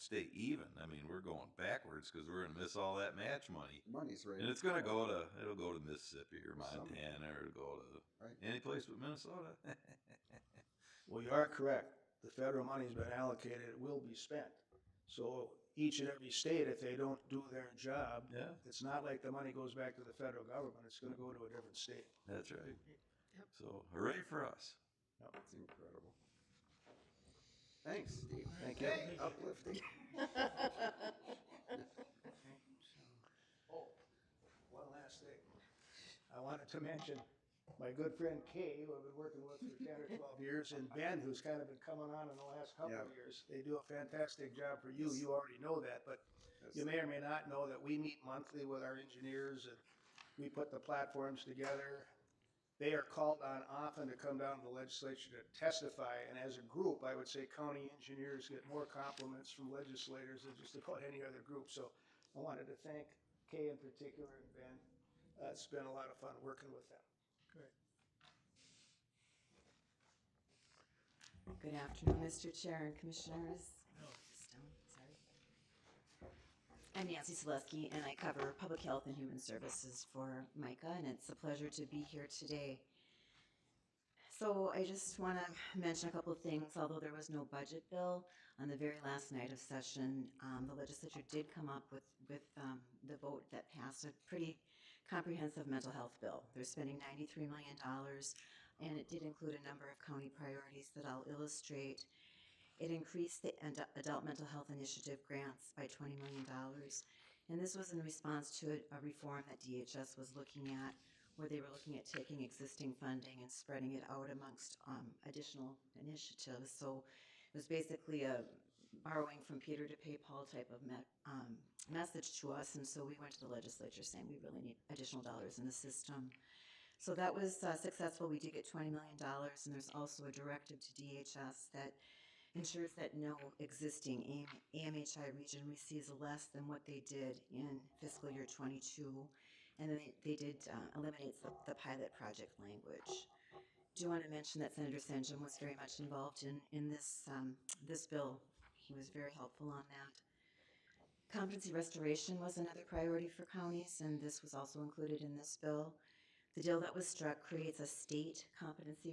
stay even. I mean, we're going backwards because we're going to miss all that match money. Money's right. And it's going to it'll go to Mississippi or Montana or it'll go to any place but Minnesota. Well, you are correct. The federal money's been allocated, it will be spent. So each and every state, if they don't do their job, it's not like the money goes back to the federal government, it's gonna go to a different state. That's right. Yep. So hooray for us. Yep. It's incredible. Thanks, Steve. Thank you. Hey, uplifting. Oh, one last thing. I wanted to mention my good friend Kay, who I've been working with for 10 or 12 years, and Ben, who's kind of been coming on in the last couple of years. They do a fantastic job for you. You already know that, but you may or may not know that we meet monthly with our engineers and we put the platforms together. They are called on often to come down to the legislature to testify, and as a group, I would say county engineers get more compliments from legislators than just about any other group. So I wanted to thank Kay in particular and Ben. It's been a lot of fun working with them. Good afternoon, Mr. Chair and Commissioners. I'm Nancy Selesky, and I cover Public Health and Human Services for MICA, and it's a pleasure to be here today. So I just want to mention a couple of things. Although there was no budget bill on the very last night of session, the legislature did come up with the vote that passed a pretty comprehensive mental health bill. They're spending $93 million, and it did include a number of county priorities that I'll illustrate. It increased the Adult Mental Health Initiative grants by $20 million, and this was in response to a reform that DHS was looking at, where they were looking at taking existing funding and spreading it out amongst additional initiatives. So it was basically a borrowing from Peter to pay Paul type of message to us, and so we went to the legislature saying we really need additional dollars in the system. So that was successful. We did get $20 million, and there's also a directive to DHS that ensures that no existing AMHI region receives less than what they did in fiscal year 22. And then they did eliminate the pilot project language. Do want to mention that Senator Senjum was very much involved in this bill. He was very helpful on that. Competency restoration was another priority for counties, and this was also included in this bill. The deal that was struck creates a state competency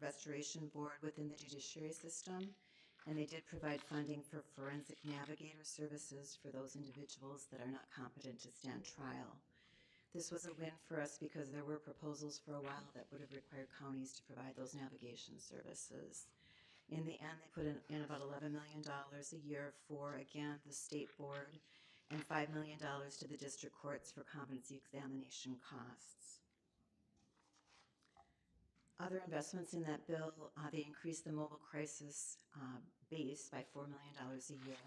restoration board within the judiciary system, and they did provide funding for forensic navigator services for those individuals that are not competent to stand trial. This was a win for us because there were proposals for a while that would have required counties to provide those navigation services. In the end, they put in about $11 million a year for, again, the state board, and $5 million to the district courts for competency examination costs. Other investments in that bill, they increased the mobile crisis base by $4 million a year.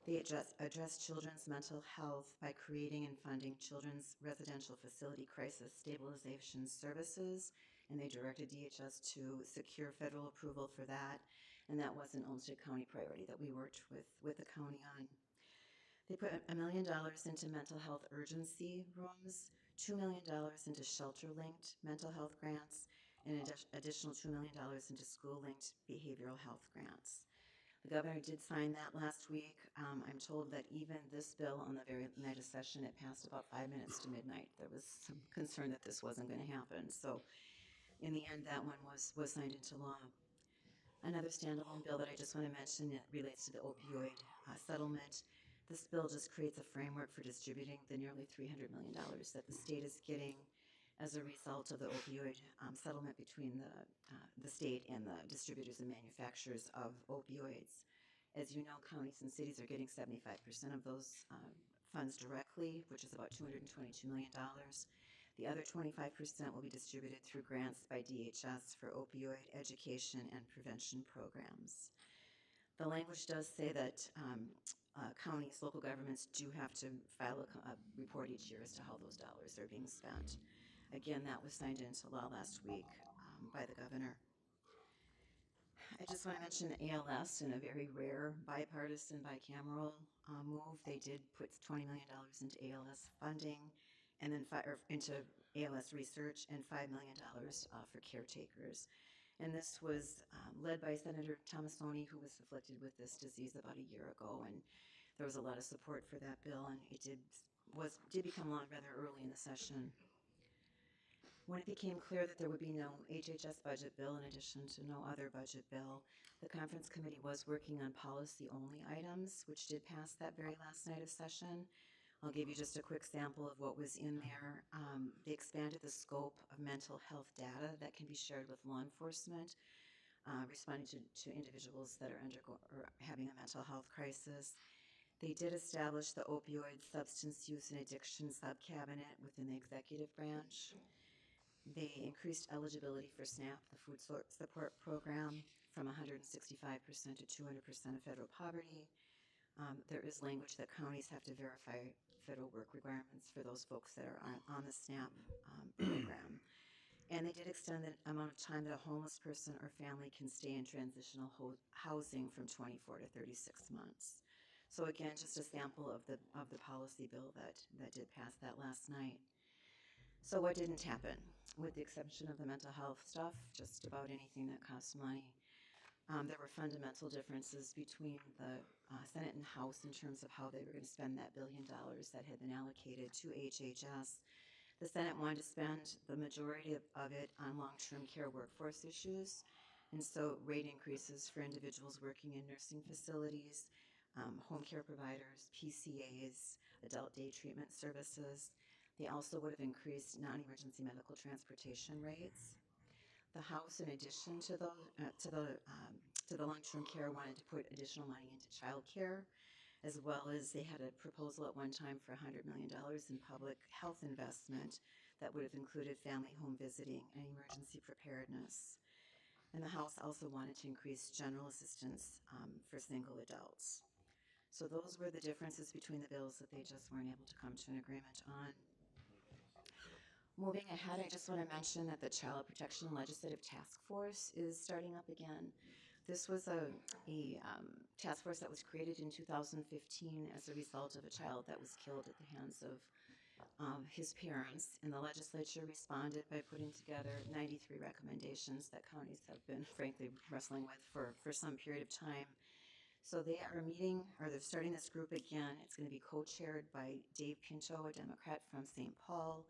They address children's mental health by creating and funding Children's Residential Facility Crisis Stabilization Services, and they directed DHS to secure federal approval for that, and that was an Olmsted County priority that we worked with the county on. They put $1 million into mental health urgency rooms, $2 million into shelter-linked mental health grants, and an additional $2 million into school-linked behavioral health grants. The governor did sign that last week. I'm told that even this bill on the very night of session, it passed about 5 minutes to midnight. There was some concern that this wasn't going to happen. So in the end, that one was signed into law. Another standalone bill that I just want to mention, it relates to the opioid settlement. This bill just creates a framework for distributing the nearly $300 million that the state is getting as a result of the opioid settlement between the state and the distributors and manufacturers of opioids. As you know, counties and cities are getting 75% of those funds directly, which is about $222 million. The other 25% will be distributed through grants by DHS for opioid education and prevention programs. The language does say that counties, local governments do have to file a report each year as to how those dollars are being spent. Again, that was signed into law last week by the governor. I just want to mention ALS in a very rare bipartisan, bicameral move. They did put $20 million into ALS funding, and then into ALS research, and $5 million for caretakers. And this was led by Senator Tomassoni, who was afflicted with this disease about a year ago, and there was a lot of support for that bill, and it did become law rather early in the session. When it became clear that there would be no HHS budget bill in addition to no other budget bill, the conference committee was working on policy-only items, which did pass that very last night of session. I'll give you just a quick sample of what was in there. They expanded the scope of mental health data that can be shared with law enforcement, responding to individuals that are having a mental health crisis. They did establish the opioid substance use and addiction subcabinet within the executive branch. They increased eligibility for SNAP, the food support program, from 165% to 200% of federal poverty. There is language that counties have to verify federal work requirements for those folks that are on the SNAP program. And they did extend the amount of time that a homeless person or family can stay in transitional housing from 24 to 36 months. So again, just a sample of the policy bill that did pass that last night. So what didn't happen? With the exception of the mental health stuff, just about anything that costs money. There were fundamental differences between the Senate and House in terms of how they were going to spend that $1 billion that had been allocated to HHS. The Senate wanted to spend the majority of it on long-term care workforce issues, and so rate increases for individuals working in nursing facilities, home care providers, PCAs, adult day treatment services. They also would have increased non-emergency medical transportation rates. The House, in addition to the long-term care, wanted to put additional money into child care, as well as they had a proposal at one time for $100 million in public health investment that would have included family home visiting and emergency preparedness. And the House also wanted to increase general assistance for single adults. So those were the differences between the bills that they just weren't able to come to an agreement on. Moving ahead, I just want to mention that the Child Protection Legislative Task Force is starting up again. This was a task force that was created in 2015 as a result of a child that was killed at the hands of his parents, and the legislature responded by putting together 93 recommendations that counties have been, frankly, wrestling with for some period of time. So they are meeting, or they're starting this group again. It's going to be co-chaired by Dave Pinto, a Democrat from St. Paul,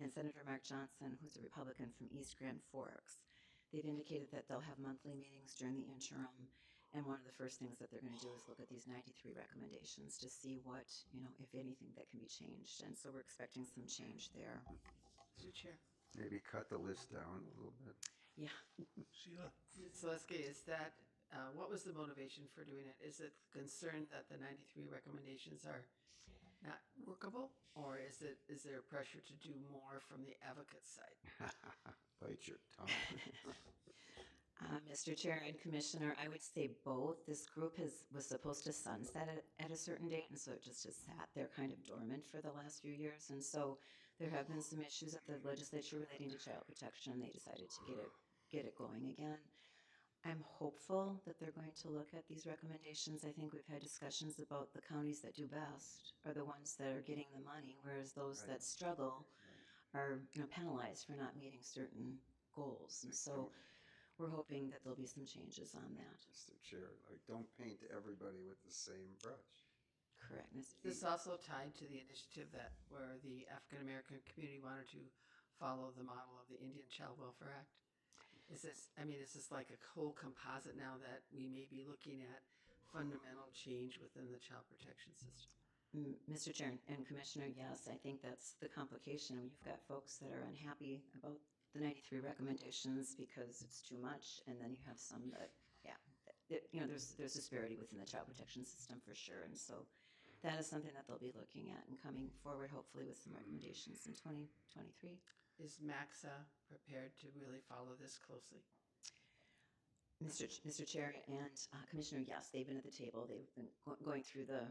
and Senator Mark Johnson, who's a Republican from East Grand Forks. They've indicated that they'll have monthly meetings during the interim, and one of the first things that they're going to do is look at these 93 recommendations to see what, if anything, that can be changed. And so we're expecting some change there. Mr. Chair. Maybe cut the list down a little bit. Yeah. Sheila? Celeste, is that, what was the motivation for doing it? Is it concern that the 93 recommendations are not workable, or is there pressure to do more from the advocate side? Bite your tongue. Mr. Chair and Commissioner, I would say both. This group was supposed to sunset at a certain date, and so it just has sat there kind of dormant for the last few years. And so there have been some issues at the legislature relating to child protection. They decided to get it going again. I'm hopeful that they're going to look at these recommendations. I think we've had discussions about the counties that do best are the ones that are getting the money, whereas those that struggle are penalized for not meeting certain goals. And so we're hoping that there'll be some changes on that. Mr. Chair, don't paint everybody with the same brush. Correct, Ms. This is also tied to the initiative where the African American community wanted to follow the model of the Indian Child Welfare Act. Is this like a whole composite now that we may be looking at fundamental change within the child protection system? Mr. Chair and Commissioner, yes, I think that's the complication. You've got folks that are unhappy about the 93 recommendations because it's too much, and then you have some that, there's disparity within the child protection system for sure, and so that is something that they'll be looking at and coming forward hopefully with some recommendations in 2023. Is MAXA prepared to really follow this closely? Mr. Chair and Commissioner, yes, they've been at the table. They've been going through the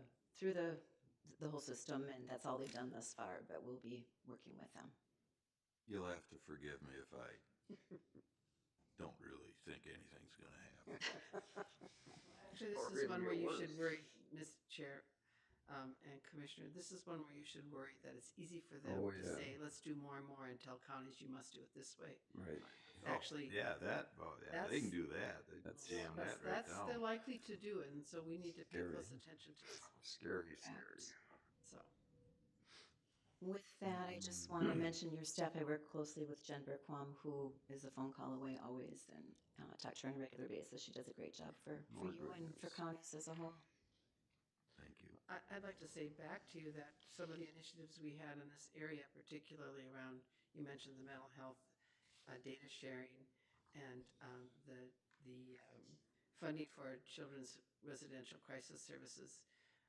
whole system, and that's all they've done thus far, but we'll be working with them. You'll have to forgive me if I don't really think anything's going to happen. Actually, this is one where you should worry, Mr. Chair and Commissioner, this is one where you should worry that it's easy for them to say, let's do more and more, and tell counties you must do it this way. Right. Actually, they can do that. That's jam that right down. They're likely to do it, and so we need to pay close attention to this. Scary. So. With that, I just want to mention your staff. I work closely with Jen Berquam, who is a phone call away always, and talk to her on a regular basis. She does a great job for you and for counties as a whole. Thank you. I'd like to say back to you that some of the initiatives we had in this area, particularly around, you mentioned the mental health data sharing and the funding for children's residential crisis services.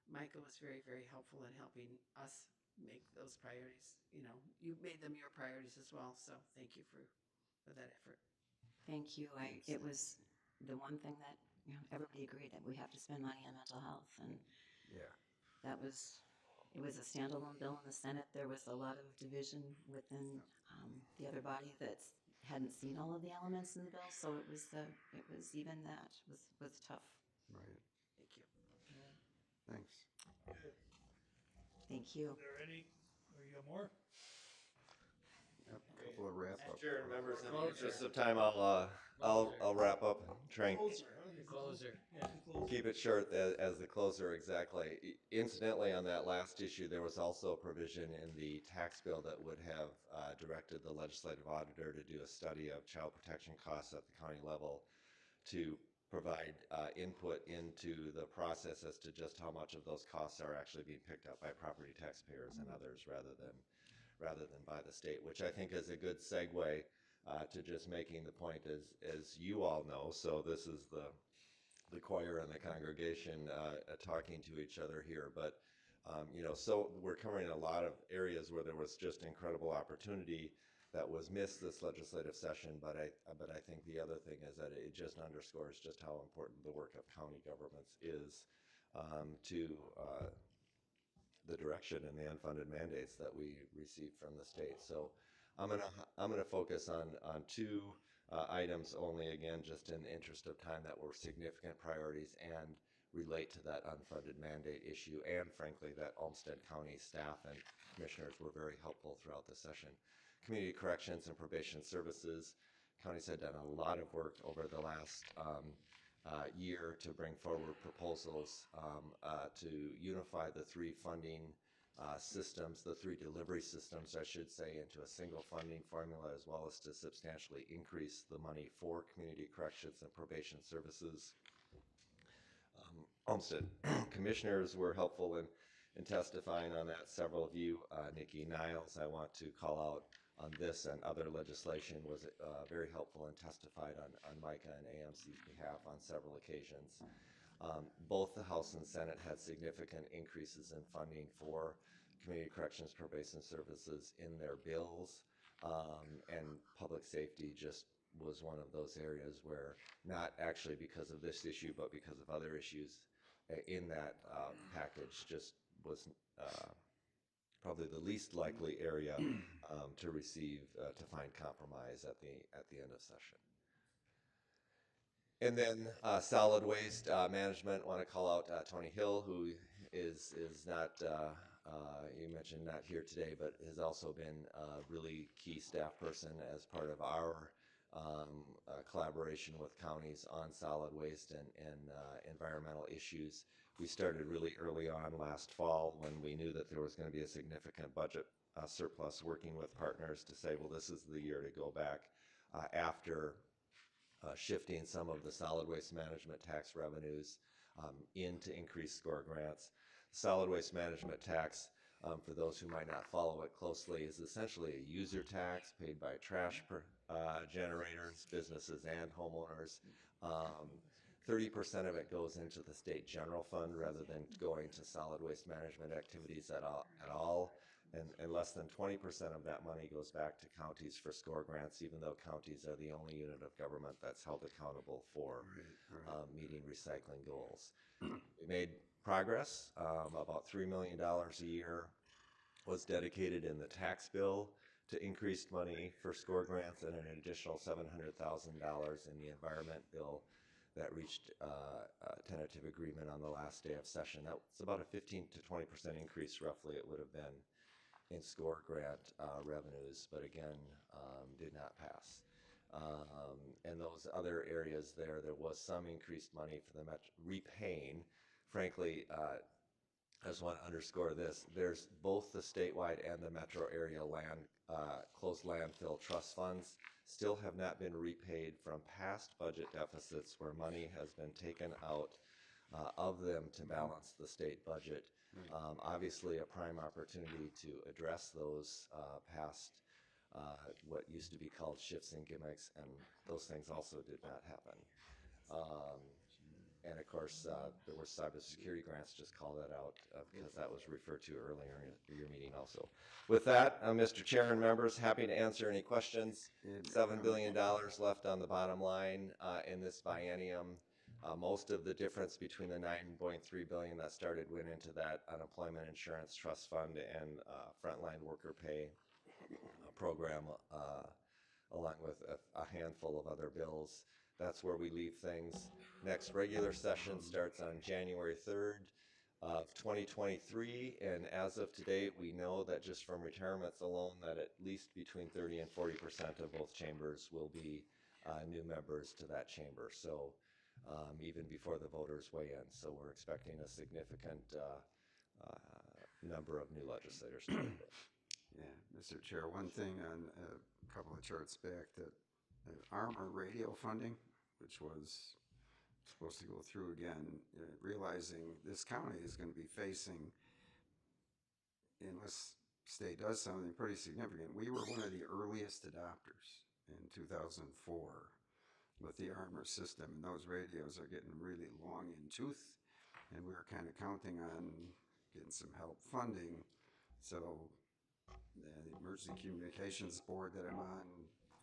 Micah was very, very helpful in helping us make those priorities, you made them your priorities as well, so thank you for that effort. Thank you. It was the one thing that, everybody agreed that we have to spend money on mental health, and Yeah. it was a standalone bill in the Senate. There was a lot of division within the other body that hadn't seen all of the elements in the bill, so it was even that was tough. Right. Thank you. Thanks. Good. Thank you. Are there any, or you got more? Yep, a couple of wrap up. Chair and members, in the interest of time, I'll wrap up and try and Closer. keep it short as the closer. Exactly. Incidentally, on that last issue, there was also a provision in the tax bill that would have directed the legislative auditor to do a study of child protection costs at the county level to provide input into the process as to just how much of those costs are actually being picked up by property taxpayers and others rather than by the state, which I think is a good segue to just making the point as you all know. So this is the choir and the congregation talking to each other here, but so we're covering a lot of areas where there was just incredible opportunity that was missed this legislative session. But I think the other thing is that it just underscores just how important the work of county governments is to the direction and the unfunded mandates that we receive from the state. So I'm gonna focus on two items only, again, just in the interest of time, that were significant priorities and relate to that unfunded mandate issue, and frankly, that Olmsted County staff and commissioners were very helpful throughout the session. Community corrections and probation services. Counties had done a lot of work over the last year to bring forward proposals to unify the three funding systems, the three delivery systems, I should say, into a single funding formula, as well as to substantially increase the money for community corrections and probation services. Olmsted commissioners were helpful in testifying on that. Several of you, Nikki Niles, I want to call out on this and other legislation, was very helpful and testified on Micah and AMC's behalf on several occasions. Both the House and Senate had significant increases in funding for community corrections probation services in their bills, and public safety just was one of those areas where, not actually because of this issue, but because of other issues in that package, just was probably the least likely area to find compromise at the end of session. And then solid waste management, want to call out Tony Hill, who is not, you mentioned not here today, but has also been a really key staff person as part of our collaboration with counties on solid waste and environmental issues. We started really early on last fall when we knew that there was going to be a significant budget surplus, working with partners to say, well, this is the year to go back after shifting some of the solid waste management tax revenues into increased SCORE grants. Solid waste management tax, for those who might not follow it closely, is essentially a user tax paid by trash generators, businesses, and homeowners. 30% of it goes into the state general fund rather than going to solid waste management activities at all. And less than 20% of that money goes back to counties for SCORE grants, even though counties are the only unit of government that's held accountable for meeting recycling goals. We made progress. About $3 million a year was dedicated in the tax bill to increased money for SCORE grants, and an additional $700,000 in the environment bill that reached a tentative agreement on the last day of session. That's about a 15 to 20% increase, roughly, it would have been in SCORE grant revenues, but again, did not pass. And those other areas there was some increased money for the repaying. Frankly, I just want to underscore this. There's both the statewide and the metro area closed landfill trust funds still have not been repaid from past budget deficits where money has been taken out of them to balance the state budget. Obviously, a prime opportunity to address those past what used to be called shifts and gimmicks, and those things also did not happen. And of course, there were cybersecurity grants, just call that out because that was referred to earlier in your meeting also. With that, Mr. Chair and members, happy to answer any questions. $7 billion left on the bottom line in this biennium. Most of the difference between the $9.3 billion that started went into that unemployment insurance trust fund and frontline worker pay program, along with a handful of other bills. That's where we leave things. Next regular session starts on January 3rd of 2023, and as of today, we know that just from retirements alone, that at least between 30 and 40% of both chambers will be new members to that chamber. So even before the voters weigh in, so we're expecting a significant number of new legislators. Yeah, Mr. Chair, one thing on a couple of charts back, that armor radio funding, which was supposed to go through again, realizing this county is going to be facing, unless state does something pretty significant. We were one of the earliest adopters in 2004 with the armor system, and those radios are getting really long in tooth, and we were kind of counting on getting some help funding. So the Emergency Communications Board that I'm on,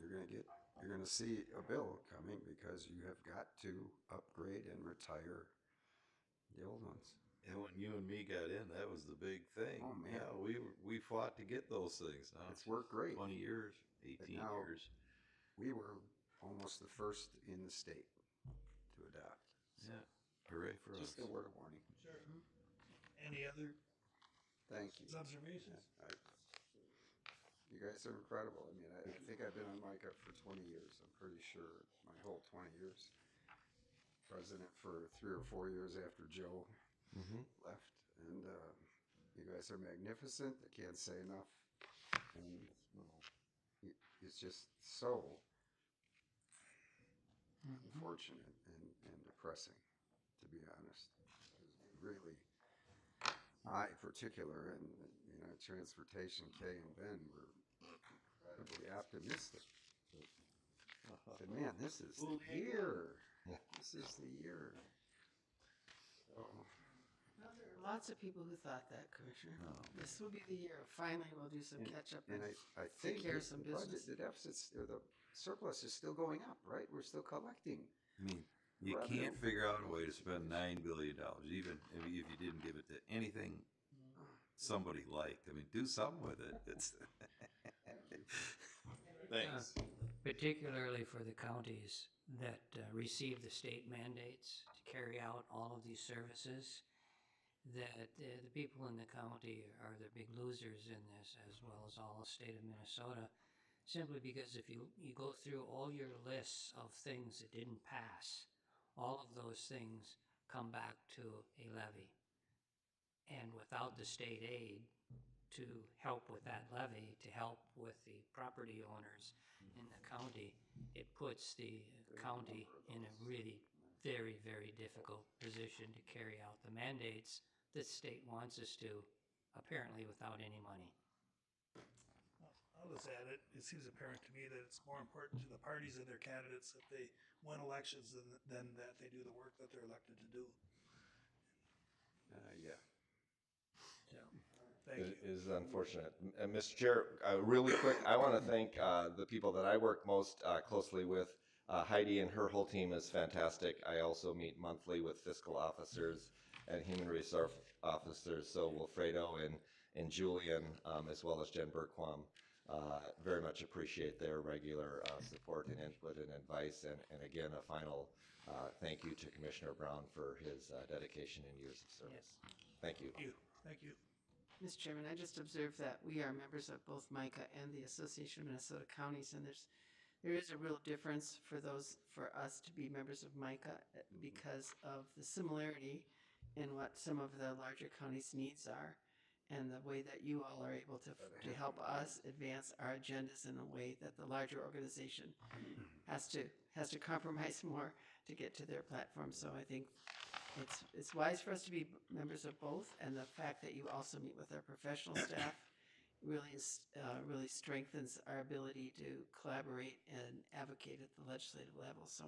you're going to see a bill coming because you have got to upgrade and retire the old ones. And when you and me got in, that was the big thing. Oh man, yeah, we fought to get those things. Now it's worked great. 20 years, 18 years. We were almost the first in the state to adopt. So yeah, hooray for us. Just a word of warning. Sure. Any other Thank you. observations? You guys are incredible. I mean, I think I've been on MICA for 20 years. I'm pretty sure my whole 20 years. President for 3 or 4 years after Joe left. And you guys are magnificent. I can't say enough. And it's just so unfortunate and depressing, to be honest. Really, I in particular, and transportation, Kay and Ben were incredibly optimistic. But man, this is the year. This is the year. So, well, there are lots of people who thought that, Commissioner. This will be the year. Finally, we'll do some catch up and I think take care of some the business. budget, the deficits, or the surplus is still going up, right? We're still collecting. I mean, you can't figure out a way to spend $9 billion, even if you didn't give it to anything somebody liked. I mean, do something with it. It's thanks. Particularly for the counties that receive the state mandates to carry out all of these services, that the people in the county are the big losers in this, as well as all the state of Minnesota, simply because if you go through all your lists of things that didn't pass, all of those things come back to a levy. And without the state aid to help with that levy, to help with the property owners in the county, it puts the county in a really very, very difficult position to carry out the mandates that the state wants us to, apparently without any money. I'll just add it. It seems apparent to me that it's more important to the parties and their candidates that they win elections than that they do the work that they're elected to do. Yeah. Thank you. It is unfortunate. And Mr. Chair, really quick, I want to thank the people that I work most closely with. Heidi and her whole team is fantastic. I also meet monthly with fiscal officers and human resource officers, so Wilfredo and Julian, as well as Jen Burquam. Very much appreciate their regular support and input and advice. And again, a final thank you to Commissioner Brown for his dedication and years of service. Yes. Thank you. Thank you. Mr. Chairman, I just observed that we are members of both MICA and the Association of Minnesota Counties, and there is a real difference for us to be members of MICA because of the similarity in what some of the larger counties' needs are, and the way that you all are able to help us advance our agendas in a way that the larger organization has to compromise more to get to their platform. So I think it's wise for us to be members of both, and the fact that you also meet with our professional staff really strengthens our ability to collaborate and advocate at the legislative level. So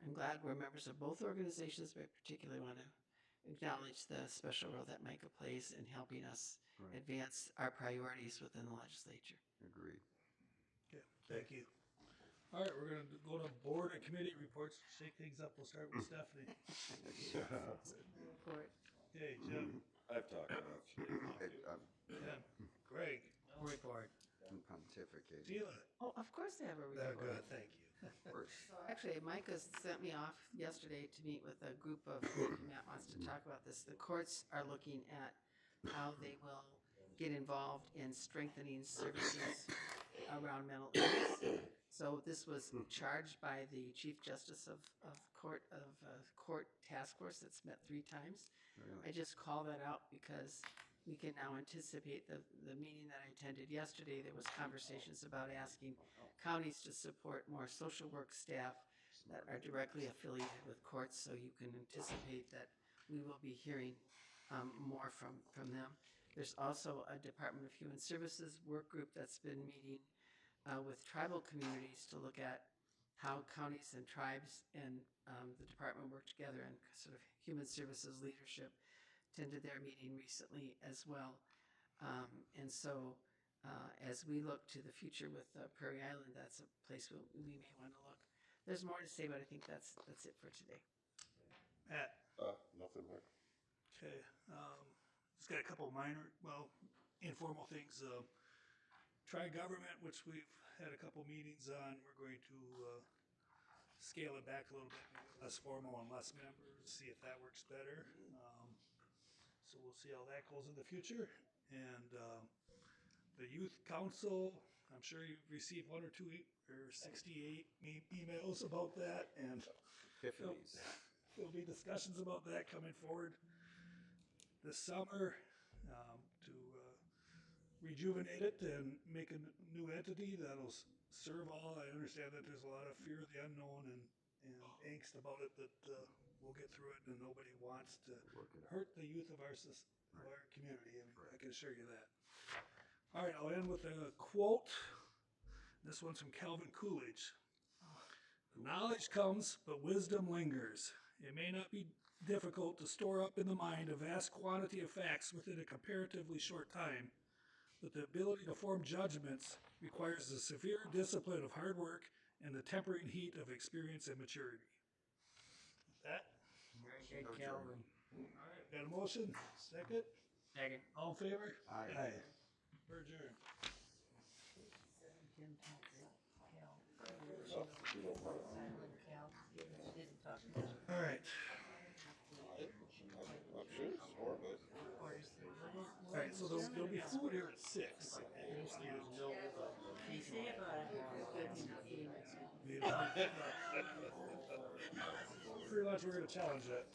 I'm glad we're members of both organizations, but I particularly want to acknowledge the special role that Micah plays in helping us advance our priorities within the legislature. Agreed. Okay, thank you. All right, we're gonna go to board and committee reports, shake things up, we'll start with Stephanie. Report. Okay, Jim. I've talked enough. Ken. Greg. No report. I'm pontificating. Sheila. Oh, of course they have a report. Good, thank you. So actually, Micah sent me off yesterday to meet with a group of, Matt wants to talk about this. The courts are looking at how they will get involved in strengthening services around mental illness. So this was charged by the Chief Justice of Court Task Force that's met 3 times. I just call that out because we can now anticipate the meeting that I attended yesterday. There was conversations about asking counties to support more social work staff that are directly affiliated with courts, so you can anticipate that we will be hearing more from them. There's also a Department of Human Services work group that's been meeting with tribal communities to look at how counties and tribes and the department work together and sort of human services leadership. Attended their meeting recently as well. And so as we look to the future with Prairie Island, that's a place we may want to look. There's more to say, but I think that's it for today. Matt. Nothing more. Okay, just got a couple minor, informal things. Tri-government, which we've had a couple meetings on, we're going to scale it back a little bit, less formal and less members, see if that works better. So we'll see how that goes in the future. And the Youth Council, I'm sure you've received 1 or 2 or 68 emails about that, and there'll be discussions about that coming forward this summer to rejuvenate it and make a new entity that'll serve all. I understand that there's a lot of fear of the unknown and angst about it, that we'll get through it, and nobody wants to hurt the youth of our community. I can assure you that. All right, I'll end with a quote. This one's from Calvin Coolidge. Knowledge comes, but wisdom lingers. It may not be difficult to store up in the mind a vast quantity of facts within a comparatively short time, but the ability to form judgments requires the severe discipline of hard work and the tempering heat of experience and maturity. With that, Very good, Calvin. all right, got a motion? Second? Second. All in favor? Aye. We're adjourned. All right. All right, so there'll be food here at 6. Free lunch, we're going to challenge that.